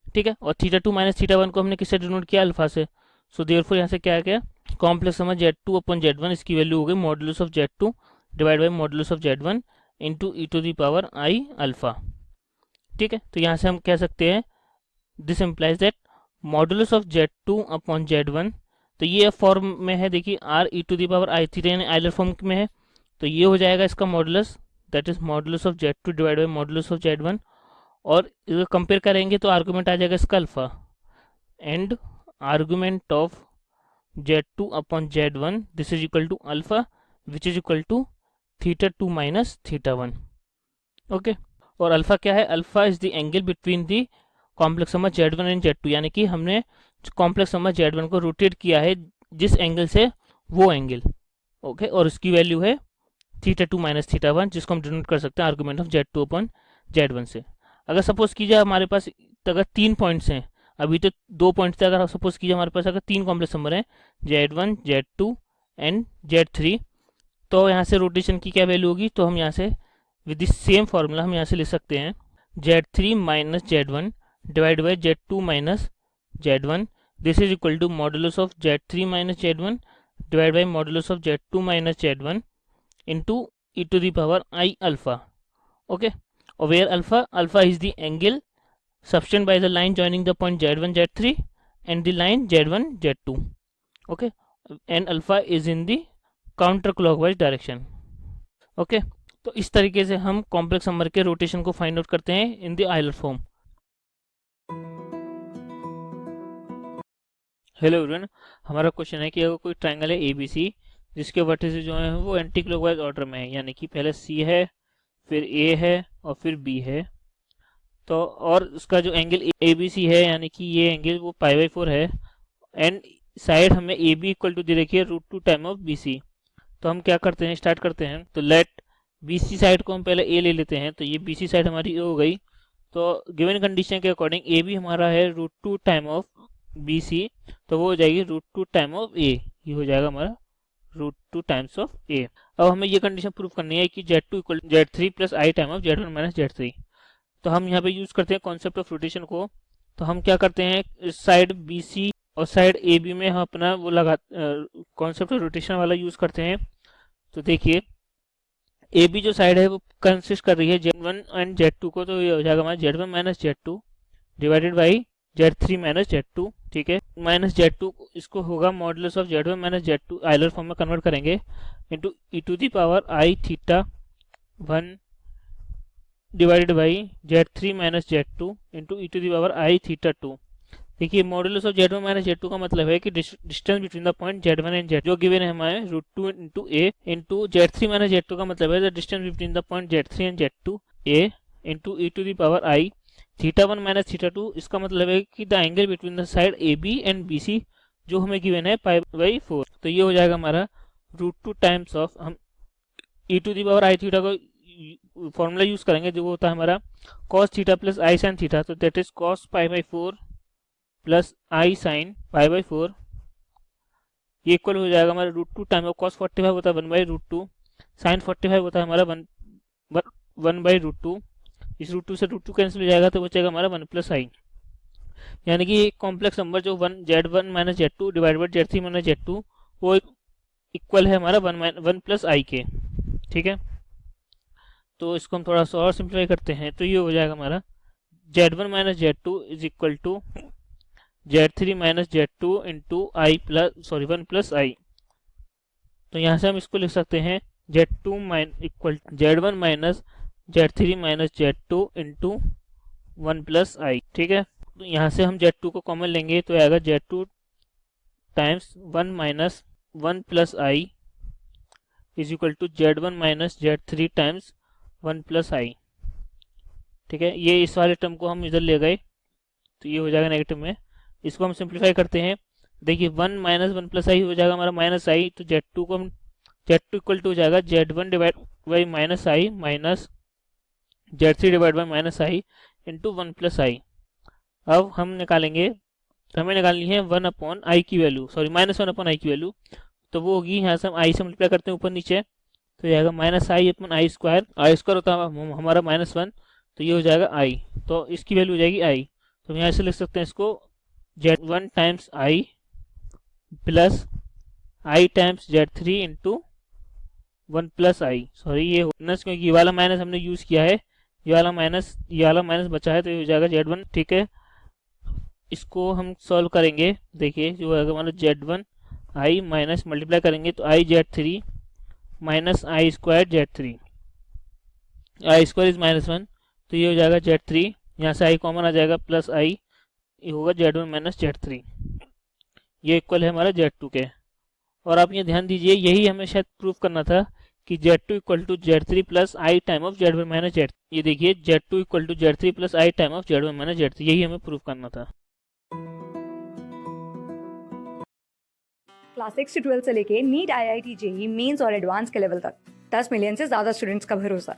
ठीक है, और थीटा 2 माइनस थीटा 1 को हमने किससे डिनोट किया, अल्फा से। सो देयरफॉर यहाँ से क्या आ गया, कॉम्प्लेक्स सम Z2 अपॉन Z1, इसकी वैल्यू हो गई modulus of Z2 divide by modulus of Z1 into e to the power i alpha. ठीक है, तो यहाँ से हम कह सकते हैं this implies that modulus of Z2 upon Z1, तो ये फॉर्म में है, देखिए r e to the power i theta यानी आइलर फॉर्म में है, तो ये हो जाएगा इसका modulus, that is modulus of Z2 divide by modulus of Z1, और कंपेयर करेंगे तो आर्गुमेंट आ जाएगा इसका alpha, and argument of Z2 upon Z1 this is equal to alpha which is equal to theta 2 minus theta 1। Okay, और alpha क्या है, alpha is the angle between the complex number Z1 and Z2, यानी कि हमने complex number Z1 को rotate किया है जिस एंगल से, वो एंगल। ओके, और उसकी वैल्यू है थीटा 2 माइनस थीटा 1, जिसको हम डिनोट कर सकते हैं argument of Z2 upon Z1 से। अगर सपोज कीजिए हमारे पास अगर 3 पॉइंट्स हैं, अभी तो 2 पॉइंट्स थे, अगर सपोज कीजिए हमारे पास अगर 3 कॉम्प्लेक्स नंबर हैं Z1 Z2 एंड Z3, तो यहाँ से रोटेशन की क्या वैल्यू होगी, तो हम यहाँ से विद द सेम फार्मूला हम यहाँ से लिख सकते हैं Z3 minus Z1 divide by Z2 minus Z1, this is equal to modulus of Z3 minus Z1 divide by modulus of Z2 minus Z1 into e to the power i alpha. Okay, और where alpha is the angle subtend by the line joining the point Z1 Z3 and the line Z1 Z2। okay, and alpha is in the counter clockwise direction। okay, तो इस तरीके से हम complex number के rotation को find out करते हैं in the Euler form. Hello everyone, हमारा क्वेश्चन है कि अगर कोई ट्रायंगल है ABC जिसके वर्टिसेस जो है वो एंटी क्लॉकवाइज ऑर्डर में है, यानी कि पहले C है, फिर A है और फिर B है, तो और उसका जो एंगल ABC है यानी कि ये एंगल वो π/4 है, एंड साइड हमें AB इक्वल टू दे रखी है √2 टाइम ऑफ BC। तो हम क्या करते हैं, स्टार्ट करते हैं, तो लेट BC साइड को हम पहले A ले लेते हैं, तो ये BC साइड हमारी A हो गई। तो गिवन कंडीशन के अकॉर्डिंग AB हमारा है √2 टाइम ऑफ BC, तो वो हो जाएगी √2 टाइम ऑफ A, ये हो जाएगा हमारा √2 टाइम्स ऑफ A। अब हमें ये कंडीशन प्रूव करनी है कि Z2 equal Z3 plus I time of Z1 minus Z3। तो हम यहाँ पे यूज करते हैं कॉन्सेप्ट ऑफ रोटेशन को। तो हम क्या करते हैं, इस साइड BC और साइड AB में हम अपना वो लगा कॉन्सेप्ट ऑफ रोटेशन वाला यूज करते हैं। तो देखिए AB जो साइड है वो कंसिस्ट कर रही है Z1 एंड Z2 को, तो ये हो जाएगा हमारा Z1 minus Z2 divided by Z3 minus Z2। ठीक है, माइनस Z2 इसको होगा modulus of Z1 minus Z2, Euler form में कन्वर्ट करेंगे, into e to the power i theta 1 divided by Z3 minus Z2 into e to the power i theta 2। देखिए modulus of Z1 minus Z2 का मतलब है कि distance between the point Z1 and Z, जो given है हमारे √2 into A, into Z3 minus Z2 का मतलब है the distance between the point Z3 and Z2 A into e to the power i theta 1 minus theta 2। इसका मतलब है कि the angle between the side AB and BC जो हमें given है π/4, तो ये हो जाएगा हमारा √2 टाइम्स ऑफ, हम e to the power i theta को फॉर्मूला यूज करेंगे जो होता है हमारा cos theta plus i sine theta, तो that is cos π/4 plus i sine π/4, ये इक्वल हो जाएगा हमारा √2 टाइम ऑफ cos 45 होता है 1/√2, साइन 45 होता है हमारा 1/√2, इस √2 से √2 कैंसिल हो जाएगा तो बचेगा हमारा 1 प्लस आई, यानी कि एक कॉम्प्लेक्स नंबर जो Z1 minus Z2 divide by Z3 minus Z2 वो इक्वल है हमारा 1 प्लस आई के। ठीक है, तो इसको हम थोड़ा सा और सिंप्लीफाई करते हैं, तो ये हो जाएगा हमारा Z1 minus Z2 is equal to Z3 minus Z2 into i plus 1 plus i. तो यहाँ से हम इसको लिख सकते हैं Z2 equal Z1 minus Z3 minus Z2 into 1 plus i. ठीक है, तो यहाँ से हम Z2 को कॉमन लेंगे तो आएगा Z2 times 1 minus 1 plus i is equal to Z1 minus Z3 times 1 plus i. ठीक है, ये इस वाले टर्म को हम इधर ले गए तो ये हो जाएगा नेगेटिव में, इसको हम सिंप्लीफाई करते हैं। देखिए 1 माइनस 1 प्लस आई हो जाएगा हमारा माइनस आई, तो Z2 को हम Z2 इक्वल टू हो जाएगा Z1 divide by minus i minus Z3 divide by minus i into 1 plus i. अब हम निकालेंगे, हमें निकालनी है 1/i की वैल्यू, सॉरी -1/i की वैल्यू। तो वो होगी, यहाँ से हम i से मल्टीप्लाई करते हैं ऊपर नीचे, तो ये आएगा -i/i²। i स्क्वायर होता है हमारा -1, तो ये हो जाएगा i, तो इसकी वैल्यू हो जाएगी i। तो हम यहाँ से लिख सकते हैं इसको z1 times i plus i times z3 into 1 plus I, sorry ये माइनस, क्योंकि ये वाला माइनस हमने यूज़ किया है, ये वाला माइनस बचा है, तो ये हो जाएगा z1। ठीक है, इसको हम सॉल्व करेंगे। देखिए जो है हमारा z1 i माइनस मल्टीप्लाई करेंगे तो i z3 minus i square z3, i square is -1, तो ये हो जाएगा z3, यहाँ से i कॉमन आ जाएगा प्लस i, ये होगा z1 माइनस z3, ये इक्वल है हमारा z2 के। और आप ये ध्यान दीजिए, यही हमें शायद प्रूफ करना था कि z2 equal to z3 plus i time of z1 minus z। ये देखिए z2 equal to z3 plus i time of z1 minus z, यही हमें प्रूफ करना था। क्लास 6 से 12 से लेके नीट, IIT, JEE मेंस और एडवांस के लेवल तक 10 मिलियन से ज्यादा स्टूडेंट्स का भरोसा।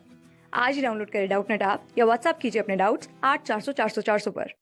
आज ही डाउनलोड करें डाउटनेट ऐप या व्हाट्सएप कीजिए अपने डाउट्स 8400 400 400 पर।